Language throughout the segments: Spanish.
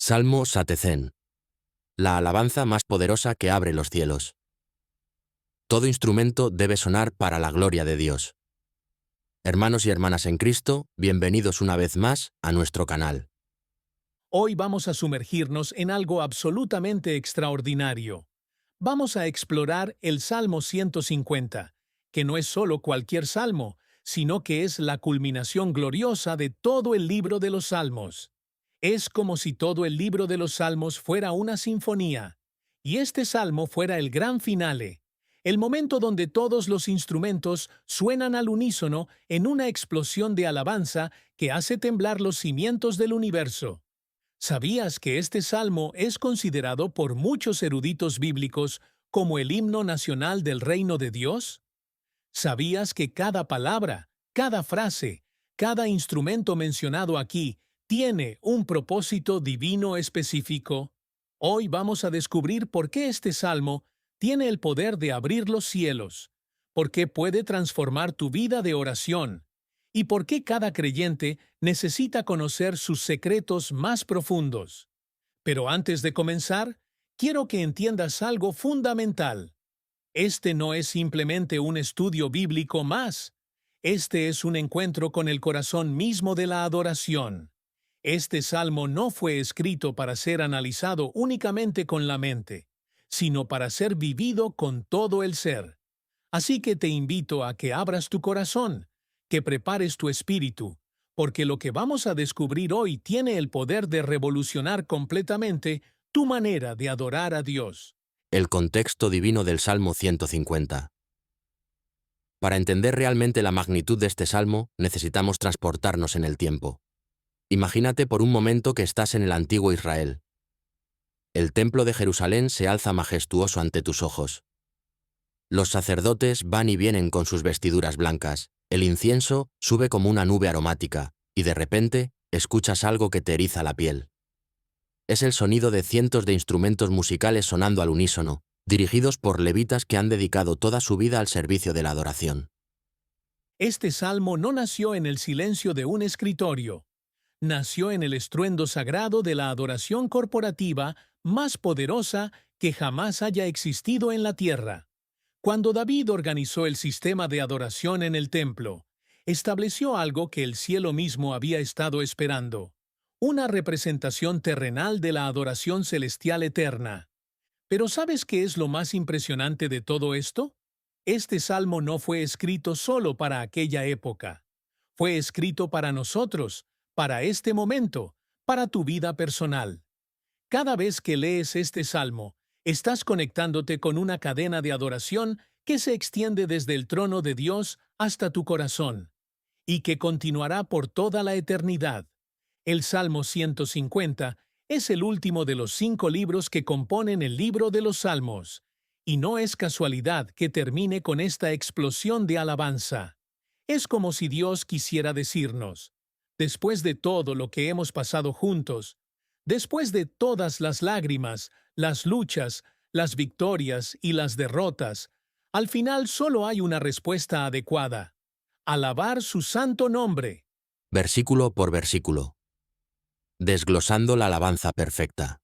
Salmo Satecén. La alabanza más poderosa que abre los cielos. Todo instrumento debe sonar para la gloria de Dios. Hermanos y hermanas en Cristo, bienvenidos una vez más a nuestro canal. Hoy vamos a sumergirnos en algo absolutamente extraordinario. Vamos a explorar el Salmo 150, que no es solo cualquier salmo, sino que es la culminación gloriosa de todo el libro de los Salmos. Es como si todo el libro de los Salmos fuera una sinfonía, y este salmo fuera el gran finale, el momento donde todos los instrumentos suenan al unísono en una explosión de alabanza que hace temblar los cimientos del universo. ¿Sabías que este salmo es considerado por muchos eruditos bíblicos como el himno nacional del reino de Dios? ¿Sabías que cada palabra, cada frase, cada instrumento mencionado aquí tiene un propósito divino específico? Hoy vamos a descubrir por qué este salmo tiene el poder de abrir los cielos, por qué puede transformar tu vida de oración, y por qué cada creyente necesita conocer sus secretos más profundos. Pero antes de comenzar, quiero que entiendas algo fundamental. Este no es simplemente un estudio bíblico más. Este es un encuentro con el corazón mismo de la adoración. Este salmo no fue escrito para ser analizado únicamente con la mente, sino para ser vivido con todo el ser. Así que te invito a que abras tu corazón, que prepares tu espíritu, porque lo que vamos a descubrir hoy tiene el poder de revolucionar completamente tu manera de adorar a Dios. El contexto divino del Salmo 150. Para entender realmente la magnitud de este salmo, necesitamos transportarnos en el tiempo. Imagínate por un momento que estás en el antiguo Israel. El templo de Jerusalén se alza majestuoso ante tus ojos. Los sacerdotes van y vienen con sus vestiduras blancas, el incienso sube como una nube aromática, y de repente escuchas algo que te eriza la piel. Es el sonido de cientos de instrumentos musicales sonando al unísono, dirigidos por levitas que han dedicado toda su vida al servicio de la adoración. Este salmo no nació en el silencio de un escritorio. Nació en el estruendo sagrado de la adoración corporativa más poderosa que jamás haya existido en la tierra. Cuando David organizó el sistema de adoración en el templo, estableció algo que el cielo mismo había estado esperando, una representación terrenal de la adoración celestial eterna. Pero ¿sabes qué es lo más impresionante de todo esto? Este salmo no fue escrito solo para aquella época. Fue escrito para nosotros, para este momento, para tu vida personal. Cada vez que lees este salmo, estás conectándote con una cadena de adoración que se extiende desde el trono de Dios hasta tu corazón, y que continuará por toda la eternidad. El Salmo 150 es el último de los 5 libros que componen el libro de los Salmos, y no es casualidad que termine con esta explosión de alabanza. Es como si Dios quisiera decirnos, después de todo lo que hemos pasado juntos, después de todas las lágrimas, las luchas, las victorias y las derrotas, al final solo hay una respuesta adecuada: alabar su santo nombre. Versículo por versículo. Desglosando la alabanza perfecta.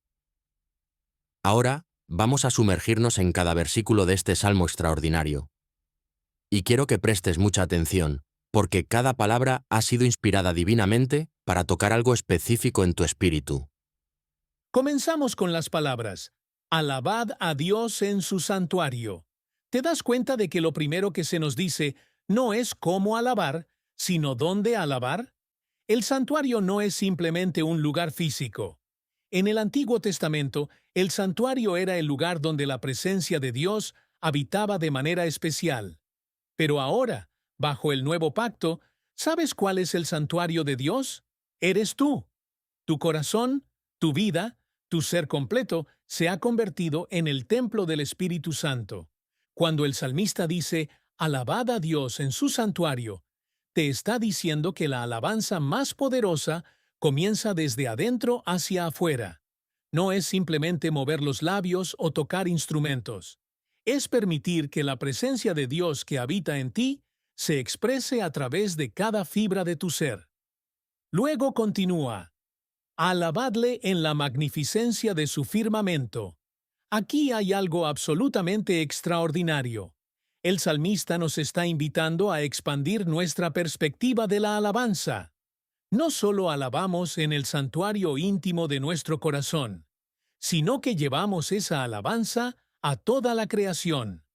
Ahora, vamos a sumergirnos en cada versículo de este salmo extraordinario. Y quiero que prestes mucha atención, porque cada palabra ha sido inspirada divinamente para tocar algo específico en tu espíritu. Comenzamos con las palabras: alabad a Dios en su santuario. ¿Te das cuenta de que lo primero que se nos dice no es cómo alabar, sino dónde alabar? El santuario no es simplemente un lugar físico. En el Antiguo Testamento, el santuario era el lugar donde la presencia de Dios habitaba de manera especial. Pero ahora, bajo el nuevo pacto, ¿sabes cuál es el santuario de Dios? Eres tú. Tu corazón, tu vida, tu ser completo se ha convertido en el templo del Espíritu Santo. Cuando el salmista dice, alabad a Dios en su santuario, te está diciendo que la alabanza más poderosa comienza desde adentro hacia afuera. No es simplemente mover los labios o tocar instrumentos. Es permitir que la presencia de Dios que habita en ti se exprese a través de cada fibra de tu ser. Luego continúa: Alabadle en la magnificencia de su firmamento. Aquí hay algo absolutamente extraordinario. El salmista nos está invitando a expandir nuestra perspectiva de la alabanza. No solo alabamos en el santuario íntimo de nuestro corazón, sino que llevamos esa alabanza a toda la creación.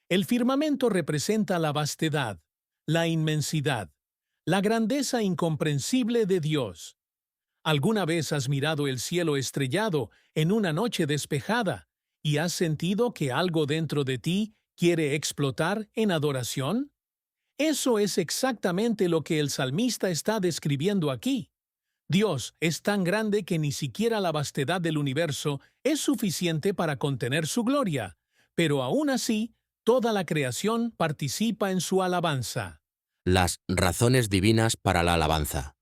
El firmamento representa la vastedad, la inmensidad, la grandeza incomprensible de Dios. ¿Alguna vez has mirado el cielo estrellado en una noche despejada y has sentido que algo dentro de ti quiere explotar en adoración? Eso es exactamente lo que el salmista está describiendo aquí. Dios es tan grande que ni siquiera la vastedad del universo es suficiente para contener su gloria, pero aún así, toda la creación participa en su alabanza. Las razones divinas para la alabanza.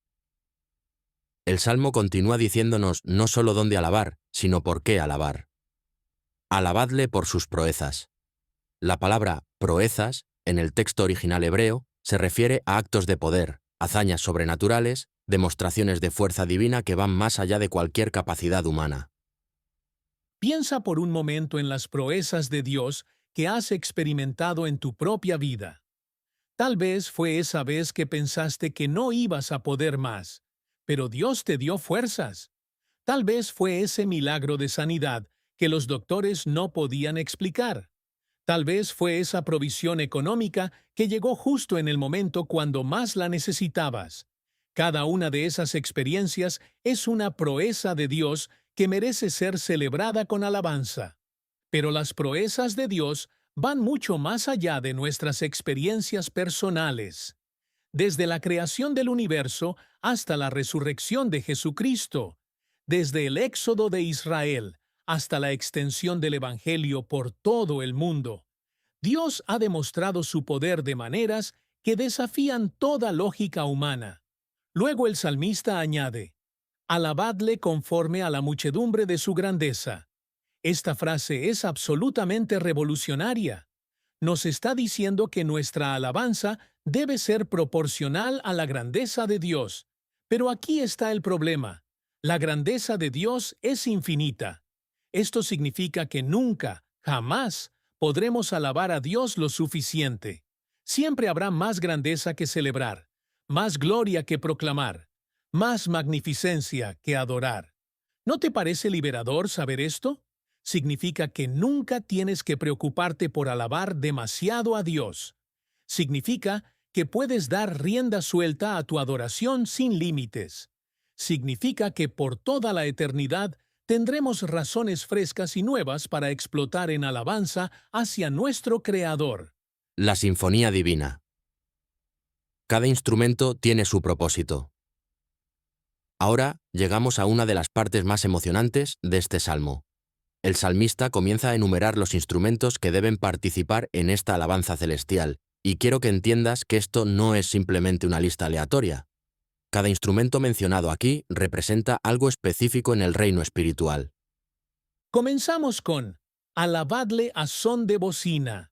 El Salmo continúa diciéndonos no solo dónde alabar, sino por qué alabar. Alabadle por sus proezas. La palabra proezas, en el texto original hebreo, se refiere a actos de poder, hazañas sobrenaturales, demostraciones de fuerza divina que van más allá de cualquier capacidad humana. Piensa por un momento en las proezas de Dios que has experimentado en tu propia vida. Tal vez fue esa vez que pensaste que no ibas a poder más, pero Dios te dio fuerzas. Tal vez fue ese milagro de sanidad que los doctores no podían explicar. Tal vez fue esa provisión económica que llegó justo en el momento cuando más la necesitabas. Cada una de esas experiencias es una proeza de Dios que merece ser celebrada con alabanza. Pero las proezas de Dios van mucho más allá de nuestras experiencias personales. Desde la creación del universo hasta la resurrección de Jesucristo, desde el éxodo de Israel hasta la extensión del Evangelio por todo el mundo, Dios ha demostrado su poder de maneras que desafían toda lógica humana. Luego el salmista añade, «Alabadle conforme a la muchedumbre de su grandeza». Esta frase es absolutamente revolucionaria. Nos está diciendo que nuestra alabanza debe ser proporcional a la grandeza de Dios. Pero aquí está el problema. La grandeza de Dios es infinita. Esto significa que nunca, jamás, podremos alabar a Dios lo suficiente. Siempre habrá más grandeza que celebrar, más gloria que proclamar, más magnificencia que adorar. ¿No te parece liberador saber esto? Significa que nunca tienes que preocuparte por alabar demasiado a Dios. Significa que puedes dar rienda suelta a tu adoración sin límites. Significa que por toda la eternidad tendremos razones frescas y nuevas para explotar en alabanza hacia nuestro Creador. La sinfonía divina. Cada instrumento tiene su propósito. Ahora llegamos a una de las partes más emocionantes de este salmo. El salmista comienza a enumerar los instrumentos que deben participar en esta alabanza celestial, y quiero que entiendas que esto no es simplemente una lista aleatoria. Cada instrumento mencionado aquí representa algo específico en el reino espiritual. Comenzamos con «Alabadle a son de bocina».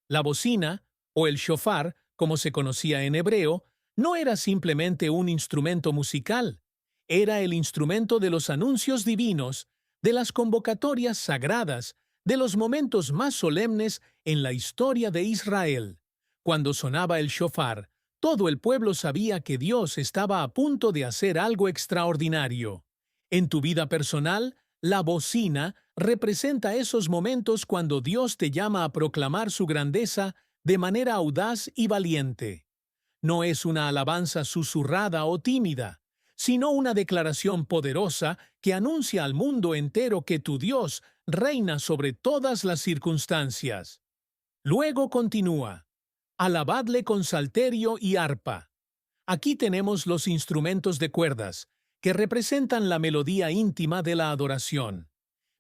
La bocina, o el shofar, como se conocía en hebreo, no era simplemente un instrumento musical. Era el instrumento de los anuncios divinos, de las convocatorias sagradas, de los momentos más solemnes en la historia de Israel. Cuando sonaba el shofar, todo el pueblo sabía que Dios estaba a punto de hacer algo extraordinario. En tu vida personal, la bocina representa esos momentos cuando Dios te llama a proclamar su grandeza de manera audaz y valiente. No es una alabanza susurrada o tímida, sino una declaración poderosa que anuncia al mundo entero que tu Dios reina sobre todas las circunstancias. Luego continúa, alabadle con salterio y arpa. Aquí tenemos los instrumentos de cuerdas, que representan la melodía íntima de la adoración.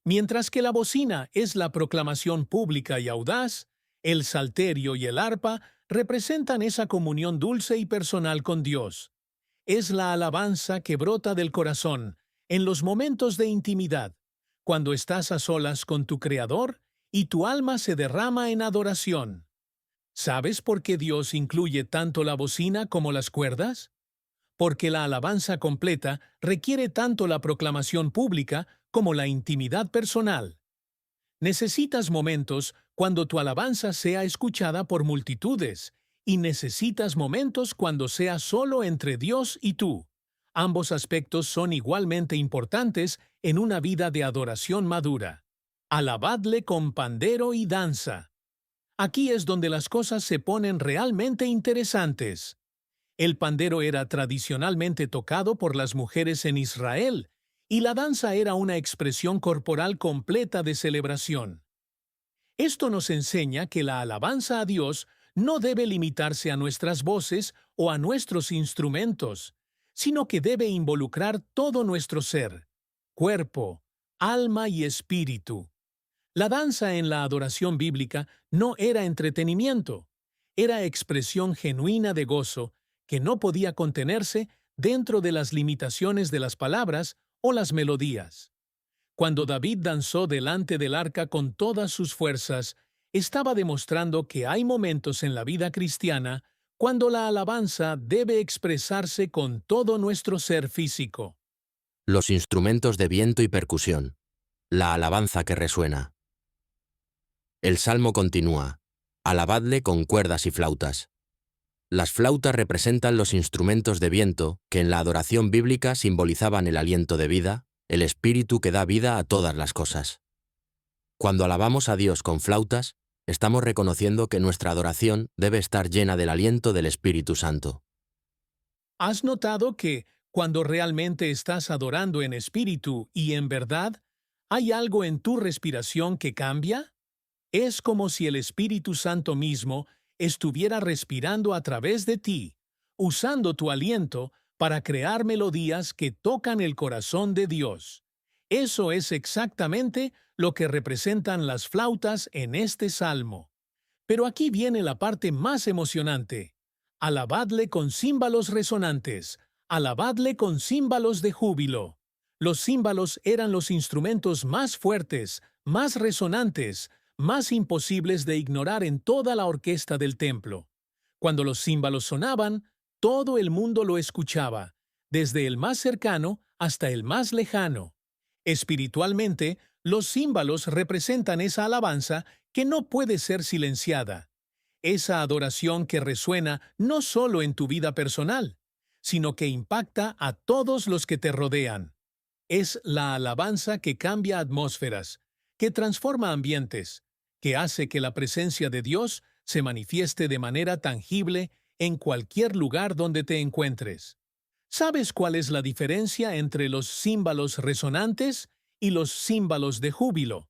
Mientras que la bocina es la proclamación pública y audaz, el salterio y el arpa representan esa comunión dulce y personal con Dios. Es la alabanza que brota del corazón en los momentos de intimidad, cuando estás a solas con tu Creador y tu alma se derrama en adoración. ¿Sabes por qué Dios incluye tanto la bocina como las cuerdas? porque la alabanza completa requiere tanto la proclamación pública como la intimidad personal. Necesitas momentos cuando tu alabanza sea escuchada por multitudes, y necesitas momentos cuando sea solo entre Dios y tú. Ambos aspectos son igualmente importantes en una vida de adoración madura. Alabadle con pandero y danza. Aquí es donde las cosas se ponen realmente interesantes. El pandero era tradicionalmente tocado por las mujeres en Israel, y la danza era una expresión corporal completa de celebración. Esto nos enseña que la alabanza a Dios no debe limitarse a nuestras voces o a nuestros instrumentos, sino que debe involucrar todo nuestro ser, cuerpo, alma y espíritu. La danza en la adoración bíblica no era entretenimiento, era expresión genuina de gozo que no podía contenerse dentro de las limitaciones de las palabras o las melodías. Cuando David danzó delante del arca con todas sus fuerzas, estaba demostrando que hay momentos en la vida cristiana cuando la alabanza debe expresarse con todo nuestro ser físico. Los instrumentos de viento y percusión. La alabanza que resuena. El salmo continúa. Alabadle con cuerdas y flautas. Las flautas representan los instrumentos de viento que en la adoración bíblica simbolizaban el aliento de vida, el espíritu que da vida a todas las cosas. Cuando alabamos a Dios con flautas, estamos reconociendo que nuestra adoración debe estar llena del aliento del Espíritu Santo. ¿Has notado que, cuando realmente estás adorando en espíritu y en verdad, hay algo en tu respiración que cambia? Es como si el Espíritu Santo mismo estuviera respirando a través de ti, usando tu aliento para crear melodías que tocan el corazón de Dios. Eso es exactamente lo que representan las flautas en este salmo. Pero aquí viene la parte más emocionante. Alabadle con címbalos resonantes, alabadle con címbalos de júbilo. Los címbalos eran los instrumentos más fuertes, más resonantes, más imposibles de ignorar en toda la orquesta del templo. Cuando los címbalos sonaban, todo el mundo lo escuchaba, desde el más cercano hasta el más lejano. Espiritualmente, los címbalos representan esa alabanza que no puede ser silenciada, esa adoración que resuena no solo en tu vida personal, sino que impacta a todos los que te rodean. Es la alabanza que cambia atmósferas, que transforma ambientes, que hace que la presencia de Dios se manifieste de manera tangible en cualquier lugar donde te encuentres. ¿Sabes cuál es la diferencia entre los címbalos resonantes y los címbalos de júbilo?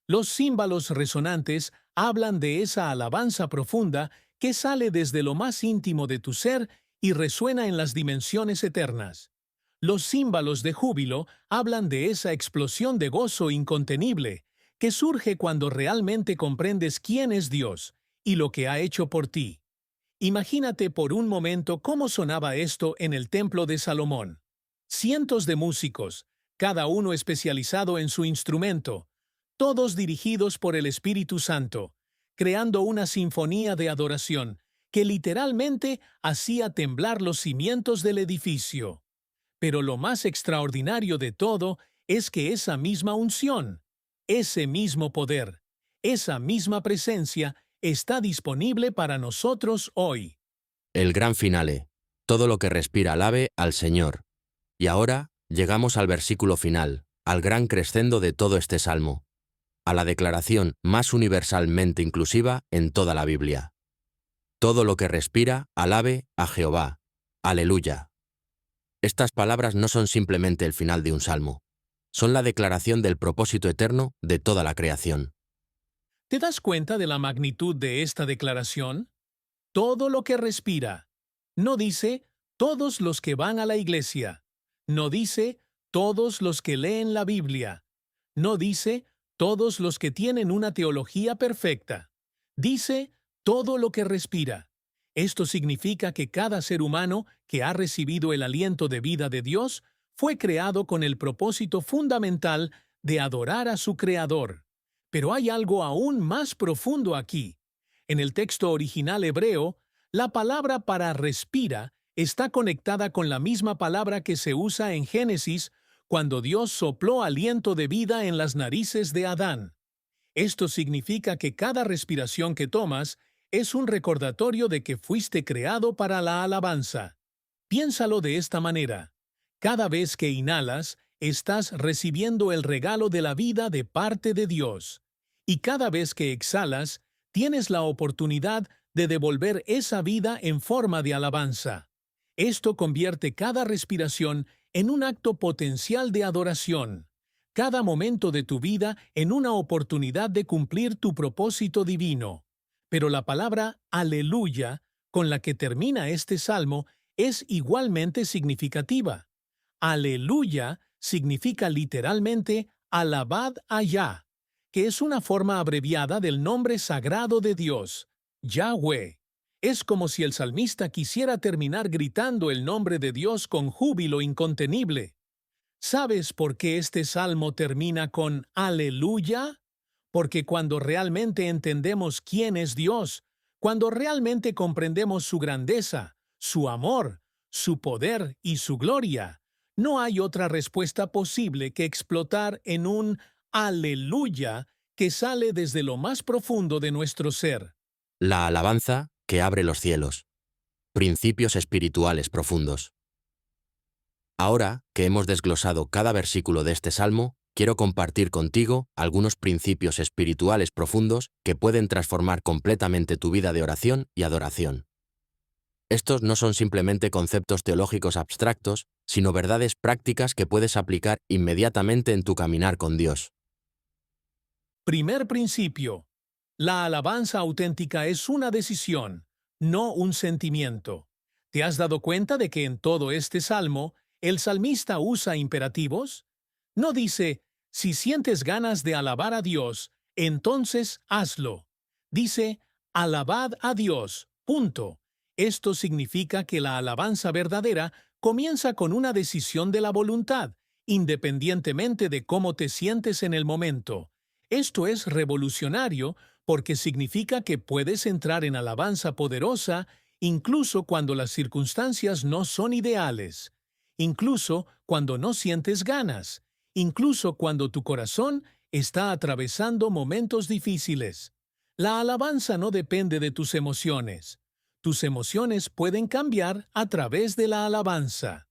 Los címbalos resonantes hablan de esa alabanza profunda que sale desde lo más íntimo de tu ser y resuena en las dimensiones eternas. Los címbalos de júbilo hablan de esa explosión de gozo incontenible que surge cuando realmente comprendes quién es Dios y lo que ha hecho por ti. Imagínate por un momento cómo sonaba esto en el templo de Salomón. Cientos de músicos, cada uno especializado en su instrumento, todos dirigidos por el Espíritu Santo, creando una sinfonía de adoración que literalmente hacía temblar los cimientos del edificio. Pero lo más extraordinario de todo es que esa misma unción, ese mismo poder, esa misma presencia está disponible para nosotros hoy. El gran finale. Todo lo que respira alabe al Señor. Y ahora llegamos al versículo final, al gran crescendo de todo este salmo, a la declaración más universalmente inclusiva en toda la Biblia. Todo lo que respira alabe a Jehová. Aleluya. Estas palabras no son simplemente el final de un salmo, son la declaración del propósito eterno de toda la creación. ¿Te das cuenta de la magnitud de esta declaración? Todo lo que respira. No dice todos los que van a la iglesia. No dice todos los que leen la Biblia. No dice todos los que tienen una teología perfecta. Dice todo lo que respira. Esto significa que cada ser humano que ha recibido el aliento de vida de Dios fue creado con el propósito fundamental de adorar a su Creador. Pero hay algo aún más profundo aquí. En el texto original hebreo, la palabra para respira está conectada con la misma palabra que se usa en Génesis cuando Dios sopló aliento de vida en las narices de Adán. Esto significa que cada respiración que tomas es un recordatorio de que fuiste creado para la alabanza. Piénsalo de esta manera. Cada vez que inhalas, estás recibiendo el regalo de la vida de parte de Dios. Y cada vez que exhalas, tienes la oportunidad de devolver esa vida en forma de alabanza. Esto convierte cada respiración en un acto potencial de adoración, cada momento de tu vida en una oportunidad de cumplir tu propósito divino. Pero la palabra aleluya, con la que termina este salmo, es igualmente significativa. Aleluya significa literalmente alabad a Yah, que es una forma abreviada del nombre sagrado de Dios, Yahweh. Es como si el salmista quisiera terminar gritando el nombre de Dios con júbilo incontenible. ¿Sabes por qué este salmo termina con aleluya? Porque cuando realmente entendemos quién es Dios, cuando realmente comprendemos su grandeza, su amor, su poder y su gloria, no hay otra respuesta posible que explotar en un aleluya que sale desde lo más profundo de nuestro ser. La alabanza que abre los cielos. Principios espirituales profundos. Ahora que hemos desglosado cada versículo de este salmo, quiero compartir contigo algunos principios espirituales profundos que pueden transformar completamente tu vida de oración y adoración. Estos no son simplemente conceptos teológicos abstractos, sino verdades prácticas que puedes aplicar inmediatamente en tu caminar con Dios. Primer principio. La alabanza auténtica es una decisión, no un sentimiento. ¿Te has dado cuenta de que en todo este salmo, el salmista usa imperativos? No dice, si sientes ganas de alabar a Dios, entonces hazlo. Dice, alabad a Dios, punto. Esto significa que la alabanza verdadera comienza con una decisión de la voluntad, independientemente de cómo te sientes en el momento. Esto es revolucionario porque significa que puedes entrar en alabanza poderosa incluso cuando las circunstancias no son ideales, incluso cuando no sientes ganas, incluso cuando tu corazón está atravesando momentos difíciles. La alabanza no depende de tus emociones. Tus emociones pueden cambiar a través de la alabanza.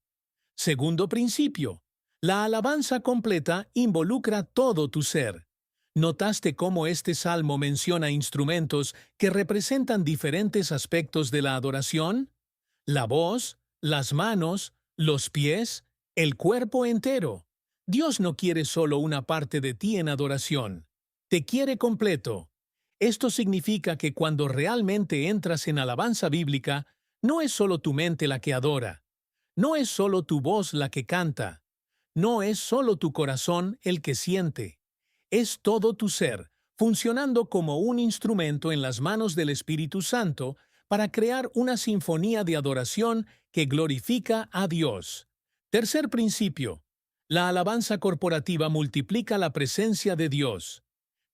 Segundo principio. La alabanza completa involucra todo tu ser. ¿Notaste cómo este salmo menciona instrumentos que representan diferentes aspectos de la adoración? La voz, las manos, los pies, el cuerpo entero. Dios no quiere solo una parte de ti en adoración. Te quiere completo. Esto significa que cuando realmente entras en alabanza bíblica, no es solo tu mente la que adora. No es solo tu voz la que canta. No es solo tu corazón el que siente. Es todo tu ser, funcionando como un instrumento en las manos del Espíritu Santo para crear una sinfonía de adoración que glorifica a Dios. Tercer principio. La alabanza corporativa multiplica la presencia de Dios.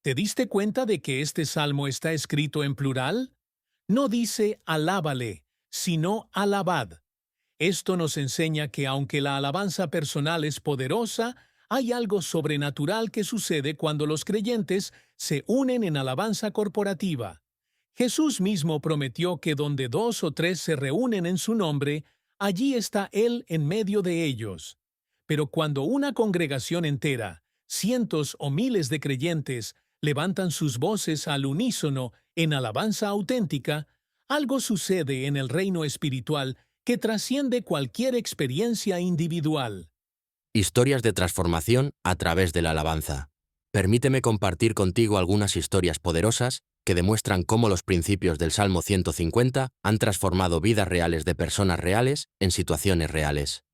¿Te diste cuenta de que este salmo está escrito en plural? No dice alábale, sino alabad. Esto nos enseña que aunque la alabanza personal es poderosa, hay algo sobrenatural que sucede cuando los creyentes se unen en alabanza corporativa. Jesús mismo prometió que donde 2 o 3 se reúnen en su nombre, allí está Él en medio de ellos. Pero cuando una congregación entera, cientos o miles de creyentes, levantan sus voces al unísono en alabanza auténtica, algo sucede en el reino espiritual que trasciende cualquier experiencia individual. Historias de transformación a través de la alabanza. Permíteme compartir contigo algunas historias poderosas que demuestran cómo los principios del Salmo 150 han transformado vidas reales de personas reales en situaciones reales.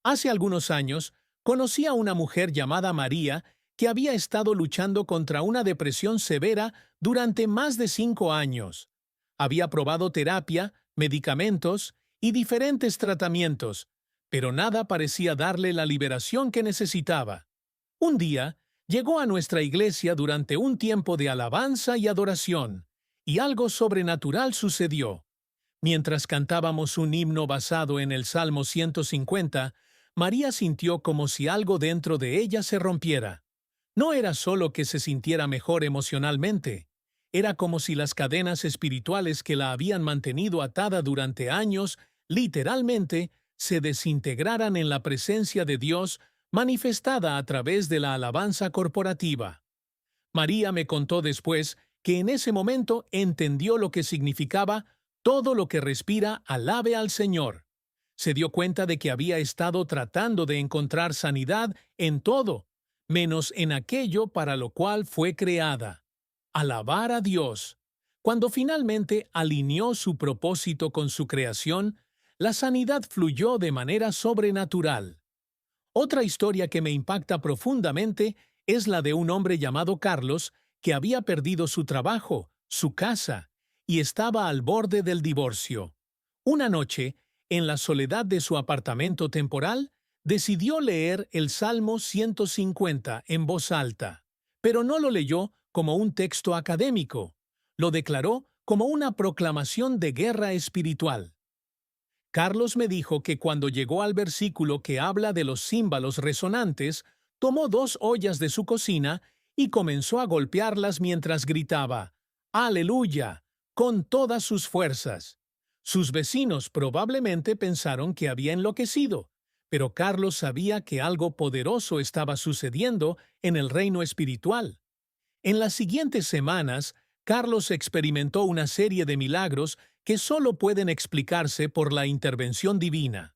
Hace algunos años, conocí a una mujer llamada María que había estado luchando contra una depresión severa durante más de 5 años. Había probado terapia, medicamentos y diferentes tratamientos, pero nada parecía darle la liberación que necesitaba. Un día, llegó a nuestra iglesia durante un tiempo de alabanza y adoración, y algo sobrenatural sucedió. Mientras cantábamos un himno basado en el Salmo 150, María sintió como si algo dentro de ella se rompiera. No era solo que se sintiera mejor emocionalmente, era como si las cadenas espirituales que la habían mantenido atada durante años, literalmente, se desintegraran en la presencia de Dios manifestada a través de la alabanza corporativa. María me contó después que en ese momento entendió lo que significaba todo lo que respira alabe al Señor. Se dio cuenta de que había estado tratando de encontrar sanidad en todo, menos en aquello para lo cual fue creada. Alabar a Dios. Cuando finalmente alineó su propósito con su creación, la sanidad fluyó de manera sobrenatural. Otra historia que me impacta profundamente es la de un hombre llamado Carlos que había perdido su trabajo, su casa, y estaba al borde del divorcio. Una noche, en la soledad de su apartamento temporal, decidió leer el Salmo 150 en voz alta, pero no lo leyó como un texto académico, lo declaró como una proclamación de guerra espiritual. Carlos me dijo que cuando llegó al versículo que habla de los címbalos resonantes, tomó 2 ollas de su cocina y comenzó a golpearlas mientras gritaba, ¡Aleluya!, con todas sus fuerzas. Sus vecinos probablemente pensaron que había enloquecido, pero Carlos sabía que algo poderoso estaba sucediendo en el reino espiritual. En las siguientes semanas, Carlos experimentó una serie de milagros que solo pueden explicarse por la intervención divina.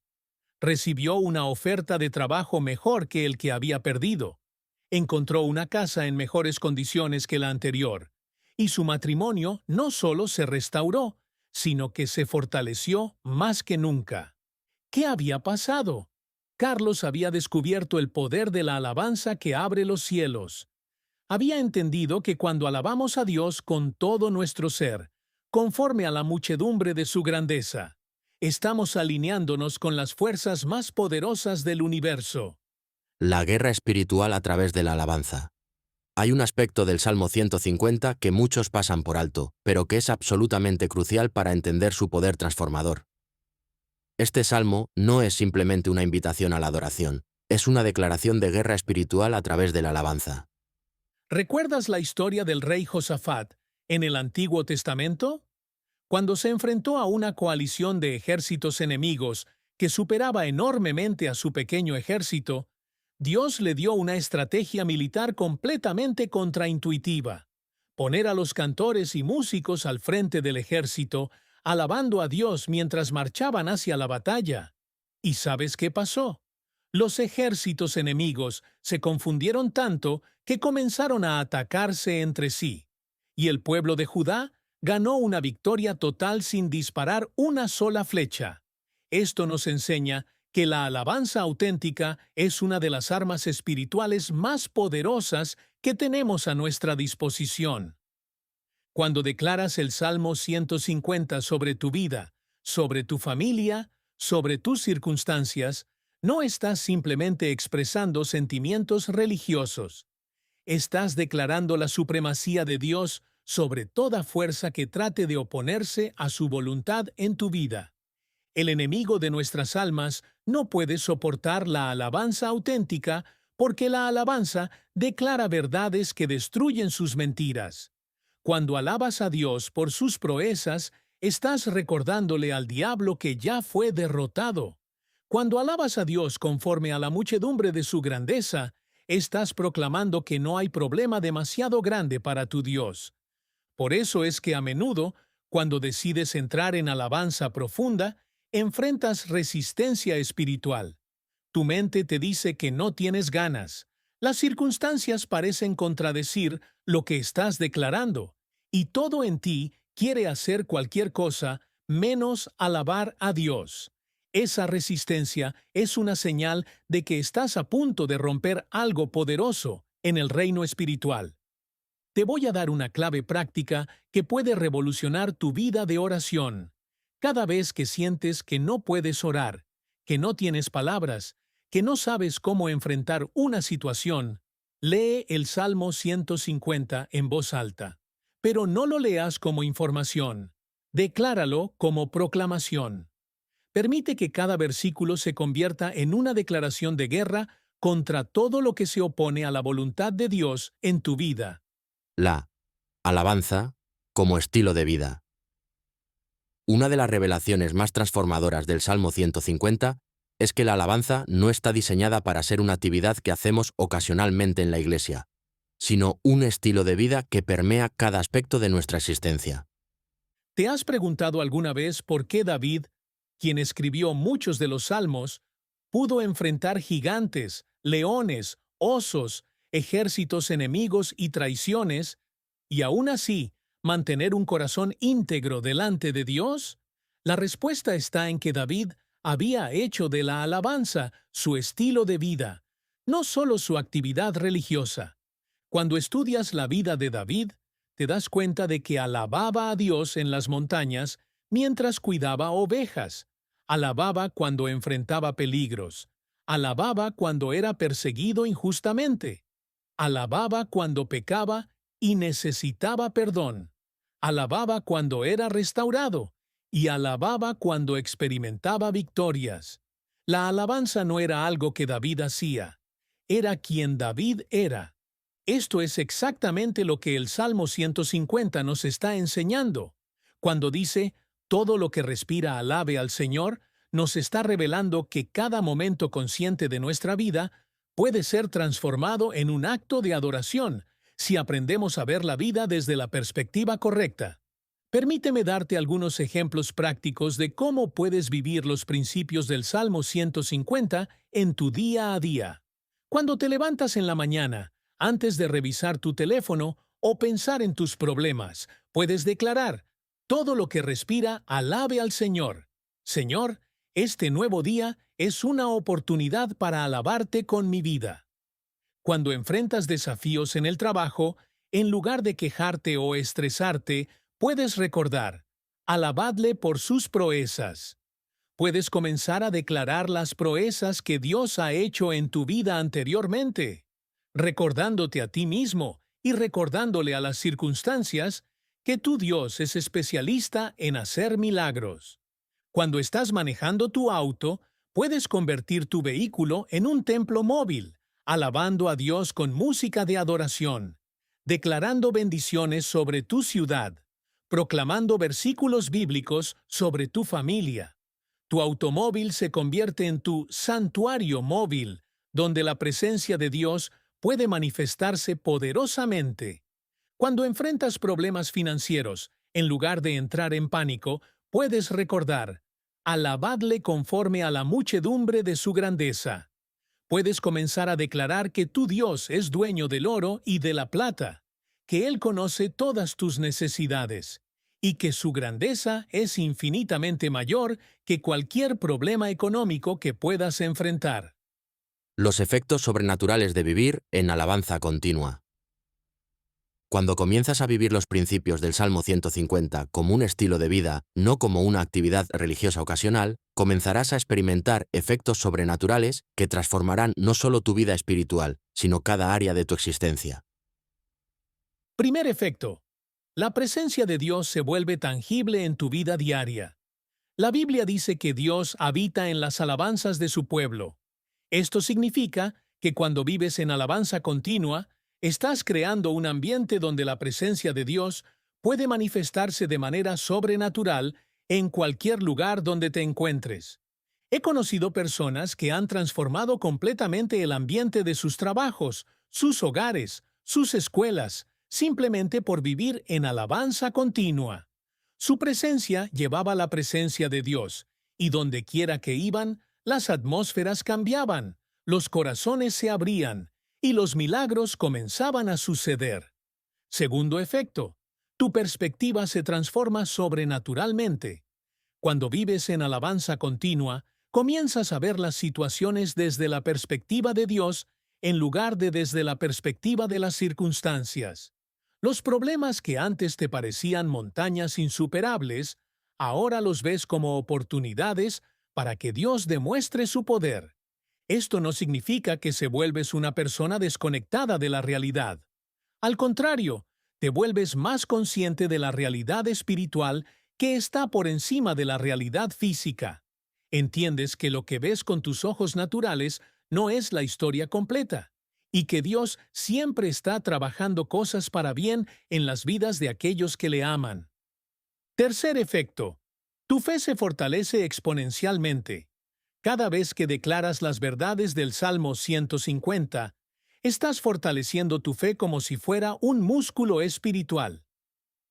Recibió una oferta de trabajo mejor que el que había perdido. Encontró una casa en mejores condiciones que la anterior. Y su matrimonio no solo se restauró, sino que se fortaleció más que nunca. ¿Qué había pasado? Carlos había descubierto el poder de la alabanza que abre los cielos. Había entendido que cuando alabamos a Dios con todo nuestro ser, conforme a la muchedumbre de su grandeza, estamos alineándonos con las fuerzas más poderosas del universo. La guerra espiritual a través de la alabanza. Hay un aspecto del Salmo 150 que muchos pasan por alto, pero que es absolutamente crucial para entender su poder transformador. Este salmo no es simplemente una invitación a la adoración, es una declaración de guerra espiritual a través de la alabanza. ¿Recuerdas la historia del rey Josafat en el Antiguo Testamento? Cuando se enfrentó a una coalición de ejércitos enemigos que superaba enormemente a su pequeño ejército, Dios le dio una estrategia militar completamente contraintuitiva: poner a los cantores y músicos al frente del ejército, alabando a Dios mientras marchaban hacia la batalla. ¿Y sabes qué pasó? Los ejércitos enemigos se confundieron tanto que comenzaron a atacarse entre sí, y el pueblo de Judá ganó una victoria total sin disparar una sola flecha. Esto nos enseña que la alabanza auténtica es una de las armas espirituales más poderosas que tenemos a nuestra disposición. Cuando declaras el Salmo 150 sobre tu vida, sobre tu familia, sobre tus circunstancias, no estás simplemente expresando sentimientos religiosos. Estás declarando la supremacía de Dios sobre toda fuerza que trate de oponerse a su voluntad en tu vida. El enemigo de nuestras almas no puede soportar la alabanza auténtica porque la alabanza declara verdades que destruyen sus mentiras. Cuando alabas a Dios por sus proezas, estás recordándole al diablo que ya fue derrotado. Cuando alabas a Dios conforme a la muchedumbre de su grandeza, estás proclamando que no hay problema demasiado grande para tu Dios. Por eso es que a menudo, cuando decides entrar en alabanza profunda, enfrentas resistencia espiritual. Tu mente te dice que no tienes ganas. Las circunstancias parecen contradecir lo que estás declarando, y todo en ti quiere hacer cualquier cosa menos alabar a Dios. Esa resistencia es una señal de que estás a punto de romper algo poderoso en el reino espiritual. Te voy a dar una clave práctica que puede revolucionar tu vida de oración. Cada vez que sientes que no puedes orar, que no tienes palabras, que no sabes cómo enfrentar una situación, lee el Salmo 150 en voz alta. Pero no lo leas como información. Decláralo como proclamación. Permite que cada versículo se convierta en una declaración de guerra contra todo lo que se opone a la voluntad de Dios en tu vida. La alabanza como estilo de vida. Una de las revelaciones más transformadoras del Salmo 150 es que la alabanza no está diseñada para ser una actividad que hacemos ocasionalmente en la iglesia, sino un estilo de vida que permea cada aspecto de nuestra existencia. ¿Te has preguntado alguna vez por qué David, quien escribió muchos de los salmos, pudo enfrentar gigantes, leones, osos, ejércitos enemigos y traiciones, y aún así mantener un corazón íntegro delante de Dios? La respuesta está en que David había hecho de la alabanza su estilo de vida, no solo su actividad religiosa. Cuando estudias la vida de David, te das cuenta de que alababa a Dios en las montañas mientras cuidaba ovejas, alababa cuando enfrentaba peligros, alababa cuando era perseguido injustamente, alababa cuando pecaba y necesitaba perdón, alababa cuando era restaurado y alababa cuando experimentaba victorias. La alabanza no era algo que David hacía, era quien David era. Esto es exactamente lo que el Salmo 150 nos está enseñando. Cuando dice, todo lo que respira alabe al Señor, nos está revelando que cada momento consciente de nuestra vida puede ser transformado en un acto de adoración si aprendemos a ver la vida desde la perspectiva correcta. Permíteme darte algunos ejemplos prácticos de cómo puedes vivir los principios del Salmo 150 en tu día a día. Cuando te levantas en la mañana, antes de revisar tu teléfono o pensar en tus problemas, puedes declarar, todo lo que respira, alabe al Señor. Señor, este nuevo día es una oportunidad para alabarte con mi vida. Cuando enfrentas desafíos en el trabajo, en lugar de quejarte o estresarte, puedes recordar, alabadle por sus proezas. Puedes comenzar a declarar las proezas que Dios ha hecho en tu vida anteriormente, recordándote a ti mismo y recordándole a las circunstancias que tu Dios es especialista en hacer milagros. Cuando estás manejando tu auto, puedes convertir tu vehículo en un templo móvil, alabando a Dios con música de adoración, declarando bendiciones sobre tu ciudad, proclamando versículos bíblicos sobre tu familia. Tu automóvil se convierte en tu santuario móvil, donde la presencia de Dios puede manifestarse poderosamente. Cuando enfrentas problemas financieros, en lugar de entrar en pánico, puedes recordar, alabadle conforme a la muchedumbre de su grandeza. Puedes comenzar a declarar que tu Dios es dueño del oro y de la plata, que Él conoce todas tus necesidades, y que su grandeza es infinitamente mayor que cualquier problema económico que puedas enfrentar. Los efectos sobrenaturales de vivir en alabanza continua. Cuando comienzas a vivir los principios del Salmo 150 como un estilo de vida, no como una actividad religiosa ocasional, comenzarás a experimentar efectos sobrenaturales que transformarán no solo tu vida espiritual, sino cada área de tu existencia. Primer efecto. La presencia de Dios se vuelve tangible en tu vida diaria. La Biblia dice que Dios habita en las alabanzas de su pueblo. Esto significa que cuando vives en alabanza continua, estás creando un ambiente donde la presencia de Dios puede manifestarse de manera sobrenatural en cualquier lugar donde te encuentres. He conocido personas que han transformado completamente el ambiente de sus trabajos, sus hogares, sus escuelas, simplemente por vivir en alabanza continua. Su presencia llevaba la presencia de Dios, y donde quiera que iban, las atmósferas cambiaban, los corazones se abrían, y los milagros comenzaban a suceder. Segundo efecto, tu perspectiva se transforma sobrenaturalmente. Cuando vives en alabanza continua, comienzas a ver las situaciones desde la perspectiva de Dios en lugar de desde la perspectiva de las circunstancias. Los problemas que antes te parecían montañas insuperables, ahora los ves como oportunidades para que Dios demuestre su poder. Esto no significa que se vuelves una persona desconectada de la realidad. Al contrario, te vuelves más consciente de la realidad espiritual que está por encima de la realidad física. Entiendes que lo que ves con tus ojos naturales no es la historia completa, y que Dios siempre está trabajando cosas para bien en las vidas de aquellos que le aman. Tercer efecto. Tu fe se fortalece exponencialmente. Cada vez que declaras las verdades del Salmo 150, estás fortaleciendo tu fe como si fuera un músculo espiritual.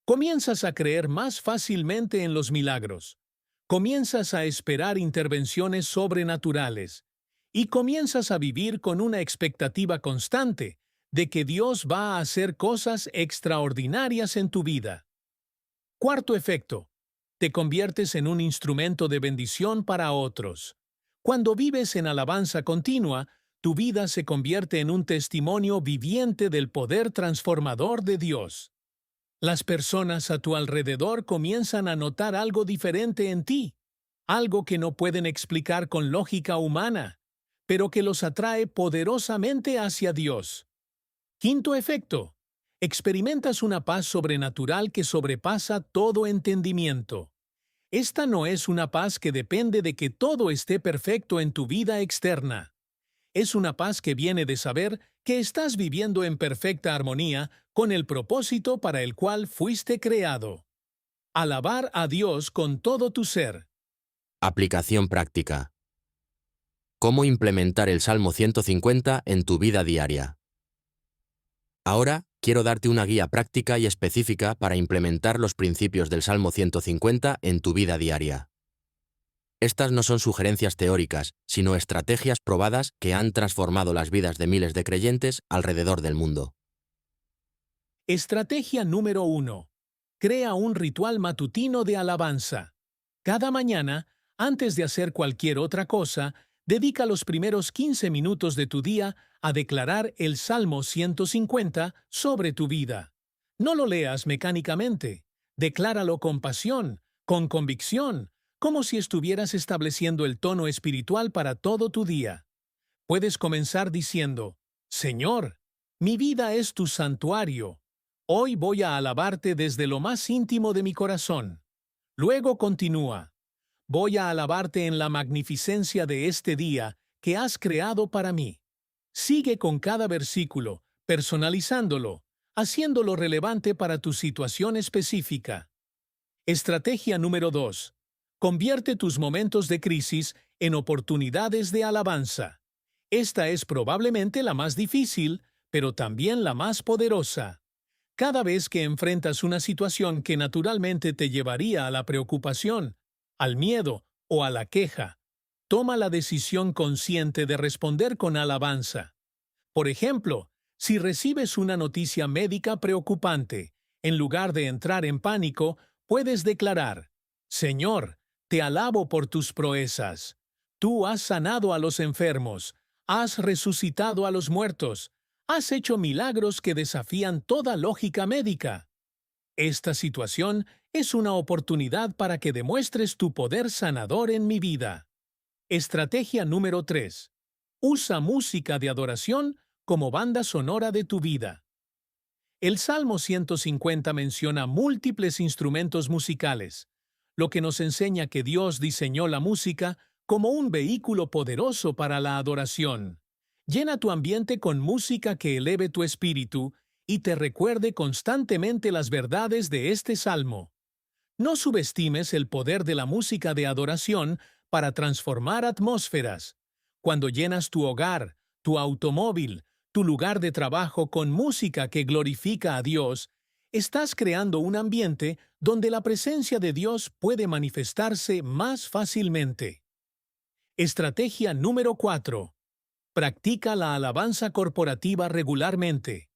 Comienzas a creer más fácilmente en los milagros. Comienzas a esperar intervenciones sobrenaturales. Y comienzas a vivir con una expectativa constante de que Dios va a hacer cosas extraordinarias en tu vida. Cuarto efecto. Te conviertes en un instrumento de bendición para otros. Cuando vives en alabanza continua, tu vida se convierte en un testimonio viviente del poder transformador de Dios. Las personas a tu alrededor comienzan a notar algo diferente en ti, algo que no pueden explicar con lógica humana, pero que los atrae poderosamente hacia Dios. Quinto efecto. Experimentas una paz sobrenatural que sobrepasa todo entendimiento. Esta no es una paz que depende de que todo esté perfecto en tu vida externa. Es una paz que viene de saber que estás viviendo en perfecta armonía con el propósito para el cual fuiste creado. Alabar a Dios con todo tu ser. Aplicación práctica. ¿Cómo implementar el Salmo 150 en tu vida diaria? Ahora, quiero darte una guía práctica y específica para implementar los principios del Salmo 150 en tu vida diaria. Estas no son sugerencias teóricas, sino estrategias probadas que han transformado las vidas de miles de creyentes alrededor del mundo. Estrategia número 1. Crea un ritual matutino de alabanza. Cada mañana, antes de hacer cualquier otra cosa, dedica los primeros 15 minutos de tu día a declarar el Salmo 150 sobre tu vida. No lo leas mecánicamente. Decláralo con pasión, con convicción, como si estuvieras estableciendo el tono espiritual para todo tu día. Puedes comenzar diciendo: Señor, mi vida es tu santuario. Hoy voy a alabarte desde lo más íntimo de mi corazón. Luego continúa: voy a alabarte en la magnificencia de este día que has creado para mí. Sigue con cada versículo, personalizándolo, haciéndolo relevante para tu situación específica. Estrategia número 2. Convierte tus momentos de crisis en oportunidades de alabanza. Esta es probablemente la más difícil, pero también la más poderosa. Cada vez que enfrentas una situación que naturalmente te llevaría a la preocupación, al miedo o a la queja, toma la decisión consciente de responder con alabanza. Por ejemplo, si recibes una noticia médica preocupante, en lugar de entrar en pánico, puedes declarar: Señor, te alabo por tus proezas. Tú has sanado a los enfermos, has resucitado a los muertos, has hecho milagros que desafían toda lógica médica. Esta situación es una oportunidad para que demuestres tu poder sanador en mi vida. Estrategia número 3. Usa música de adoración como banda sonora de tu vida. El Salmo 150 menciona múltiples instrumentos musicales, lo que nos enseña que Dios diseñó la música como un vehículo poderoso para la adoración. Llena tu ambiente con música que eleve tu espíritu y te recuerde constantemente las verdades de este salmo. No subestimes el poder de la música de adoración para transformar atmósferas. Cuando llenas tu hogar, tu automóvil, tu lugar de trabajo con música que glorifica a Dios, estás creando un ambiente donde la presencia de Dios puede manifestarse más fácilmente. Estrategia número 4. Practica la alabanza corporativa regularmente.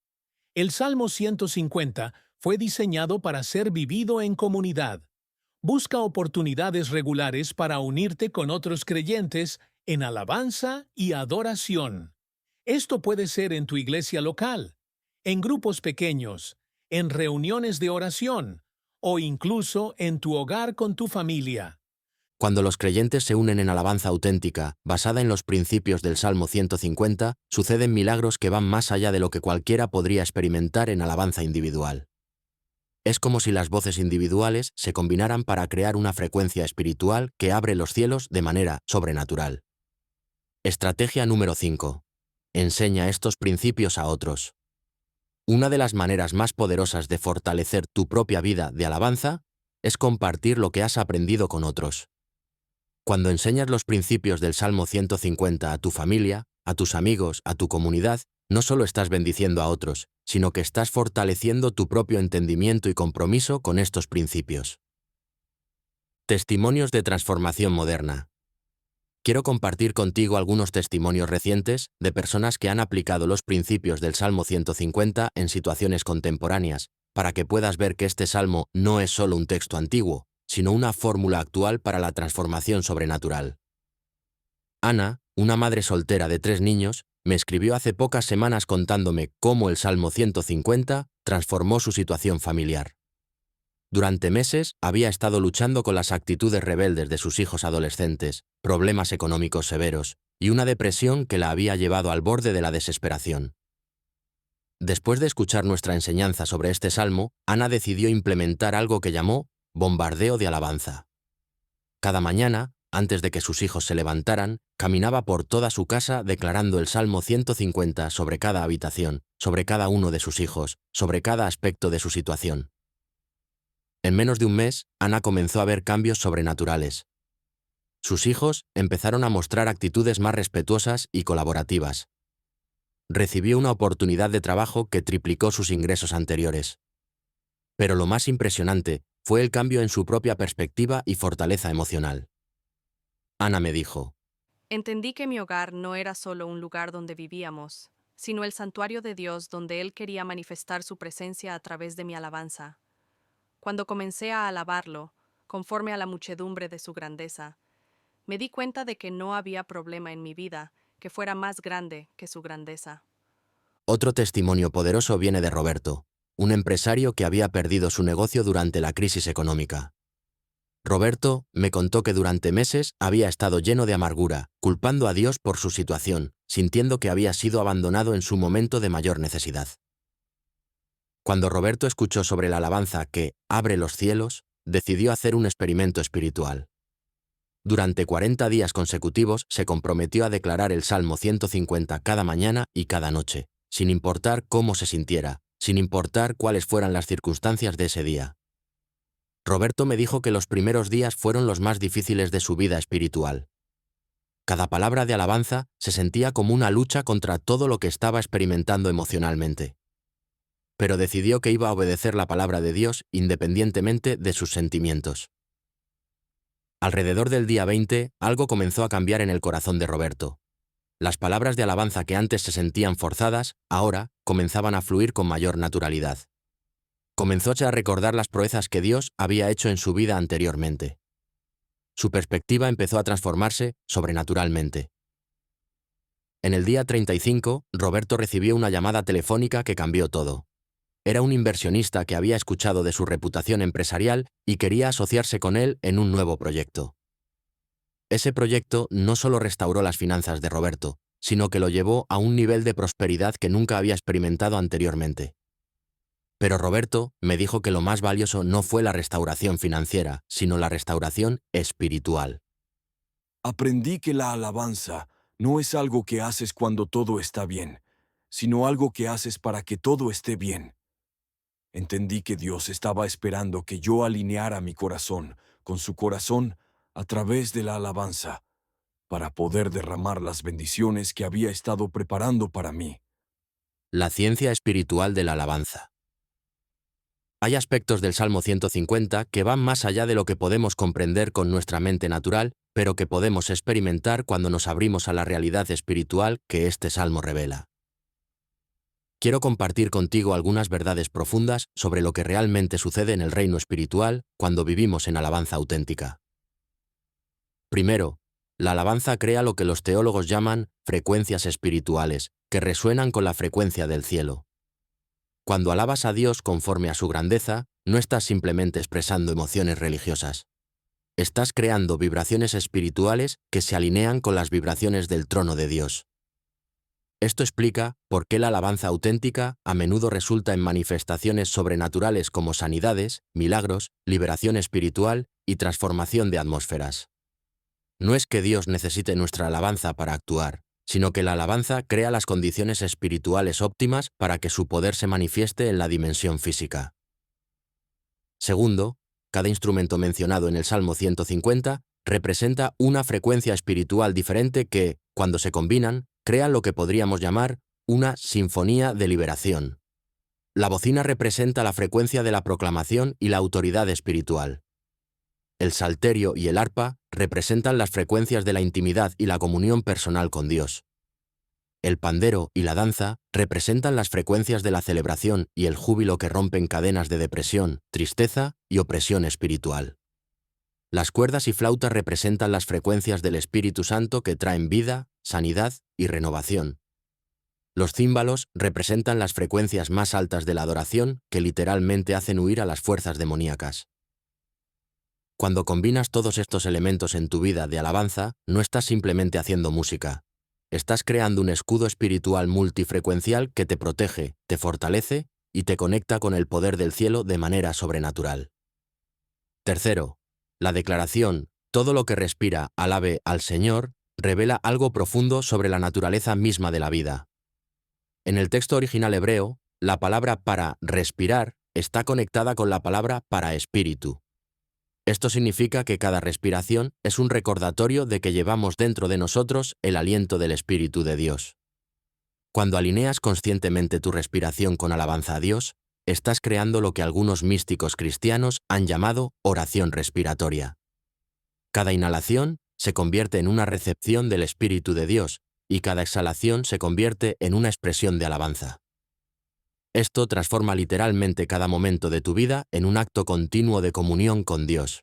El Salmo 150 fue diseñado para ser vivido en comunidad. Busca oportunidades regulares para unirte con otros creyentes en alabanza y adoración. Esto puede ser en tu iglesia local, en grupos pequeños, en reuniones de oración o incluso en tu hogar con tu familia. Cuando los creyentes se unen en alabanza auténtica, basada en los principios del Salmo 150, suceden milagros que van más allá de lo que cualquiera podría experimentar en alabanza individual. Es como si las voces individuales se combinaran para crear una frecuencia espiritual que abre los cielos de manera sobrenatural. Estrategia número 5. Enseña estos principios a otros. Una de las maneras más poderosas de fortalecer tu propia vida de alabanza es compartir lo que has aprendido con otros. Cuando enseñas los principios del Salmo 150 a tu familia, a tus amigos, a tu comunidad, no solo estás bendiciendo a otros, sino que estás fortaleciendo tu propio entendimiento y compromiso con estos principios. Testimonios de transformación moderna. Quiero compartir contigo algunos testimonios recientes de personas que han aplicado los principios del Salmo 150 en situaciones contemporáneas, para que puedas ver que este salmo no es solo un texto antiguo, sino una fórmula actual para la transformación sobrenatural. Ana, una madre soltera de 3 niños, me escribió hace pocas semanas contándome cómo el Salmo 150 transformó su situación familiar. Durante meses había estado luchando con las actitudes rebeldes de sus hijos adolescentes, problemas económicos severos y una depresión que la había llevado al borde de la desesperación. Después de escuchar nuestra enseñanza sobre este salmo, Ana decidió implementar algo que llamó bombardeo de alabanza. Cada mañana, antes de que sus hijos se levantaran, caminaba por toda su casa declarando el Salmo 150 sobre cada habitación, sobre cada uno de sus hijos, sobre cada aspecto de su situación. En menos de un mes, Ana comenzó a ver cambios sobrenaturales. Sus hijos empezaron a mostrar actitudes más respetuosas y colaborativas. Recibió una oportunidad de trabajo que triplicó sus ingresos anteriores. Pero lo más impresionante fue el cambio en su propia perspectiva y fortaleza emocional. Ana me dijo: Entendí que mi hogar no era solo un lugar donde vivíamos, sino el santuario de Dios donde Él quería manifestar su presencia a través de mi alabanza. Cuando comencé a alabarlo, conforme a la muchedumbre de su grandeza, me di cuenta de que no había problema en mi vida que fuera más grande que su grandeza. Otro testimonio poderoso viene de Roberto, un empresario que había perdido su negocio durante la crisis económica. Roberto me contó que durante meses había estado lleno de amargura, culpando a Dios por su situación, sintiendo que había sido abandonado en su momento de mayor necesidad. Cuando Roberto escuchó sobre la alabanza que abre los cielos, decidió hacer un experimento espiritual. Durante 40 días consecutivos se comprometió a declarar el Salmo 150 cada mañana y cada noche, sin importar cómo se sintiera, sin importar cuáles fueran las circunstancias de ese día. Roberto me dijo que los primeros días fueron los más difíciles de su vida espiritual. Cada palabra de alabanza se sentía como una lucha contra todo lo que estaba experimentando emocionalmente. Pero decidió que iba a obedecer la palabra de Dios independientemente de sus sentimientos. Alrededor del día 20, algo comenzó a cambiar en el corazón de Roberto. Las palabras de alabanza que antes se sentían forzadas, ahora comenzaban a fluir con mayor naturalidad. Comenzó a recordar las proezas que Dios había hecho en su vida anteriormente. Su perspectiva empezó a transformarse sobrenaturalmente. En el día 35, Roberto recibió una llamada telefónica que cambió todo. Era un inversionista que había escuchado de su reputación empresarial y quería asociarse con él en un nuevo proyecto. Ese proyecto no solo restauró las finanzas de Roberto, sino que lo llevó a un nivel de prosperidad que nunca había experimentado anteriormente. Pero Roberto me dijo que lo más valioso no fue la restauración financiera, sino la restauración espiritual. Aprendí que la alabanza no es algo que haces cuando todo está bien, sino algo que haces para que todo esté bien. Entendí que Dios estaba esperando que yo alineara mi corazón con su corazón a través de la alabanza, para poder derramar las bendiciones que había estado preparando para mí. La ciencia espiritual de la alabanza. Hay aspectos del Salmo 150 que van más allá de lo que podemos comprender con nuestra mente natural, pero que podemos experimentar cuando nos abrimos a la realidad espiritual que este salmo revela. Quiero compartir contigo algunas verdades profundas sobre lo que realmente sucede en el reino espiritual cuando vivimos en alabanza auténtica. Primero, la alabanza crea lo que los teólogos llaman frecuencias espirituales, que resuenan con la frecuencia del cielo. Cuando alabas a Dios conforme a su grandeza, no estás simplemente expresando emociones religiosas. Estás creando vibraciones espirituales que se alinean con las vibraciones del trono de Dios. Esto explica por qué la alabanza auténtica a menudo resulta en manifestaciones sobrenaturales como sanidades, milagros, liberación espiritual y transformación de atmósferas. No es que Dios necesite nuestra alabanza para actuar, sino que la alabanza crea las condiciones espirituales óptimas para que su poder se manifieste en la dimensión física. Segundo, cada instrumento mencionado en el Salmo 150 representa una frecuencia espiritual diferente que, cuando se combinan, crea lo que podríamos llamar una sinfonía de liberación. La bocina representa la frecuencia de la proclamación y la autoridad espiritual. El salterio y el arpa representan las frecuencias de la intimidad y la comunión personal con Dios. El pandero y la danza representan las frecuencias de la celebración y el júbilo que rompen cadenas de depresión, tristeza y opresión espiritual. Las cuerdas y flautas representan las frecuencias del Espíritu Santo que traen vida, sanidad y renovación. Los címbalos representan las frecuencias más altas de la adoración que literalmente hacen huir a las fuerzas demoníacas. Cuando combinas todos estos elementos en tu vida de alabanza, no estás simplemente haciendo música. Estás creando un escudo espiritual multifrecuencial que te protege, te fortalece y te conecta con el poder del cielo de manera sobrenatural. Tercero, la declaración, todo lo que respira, alabe al Señor, revela algo profundo sobre la naturaleza misma de la vida. En el texto original hebreo, la palabra para respirar está conectada con la palabra para espíritu. Esto significa que cada respiración es un recordatorio de que llevamos dentro de nosotros el aliento del Espíritu de Dios. Cuando alineas conscientemente tu respiración con alabanza a Dios, estás creando lo que algunos místicos cristianos han llamado oración respiratoria. Cada inhalación se convierte en una recepción del Espíritu de Dios y cada exhalación se convierte en una expresión de alabanza. Esto transforma literalmente cada momento de tu vida en un acto continuo de comunión con Dios.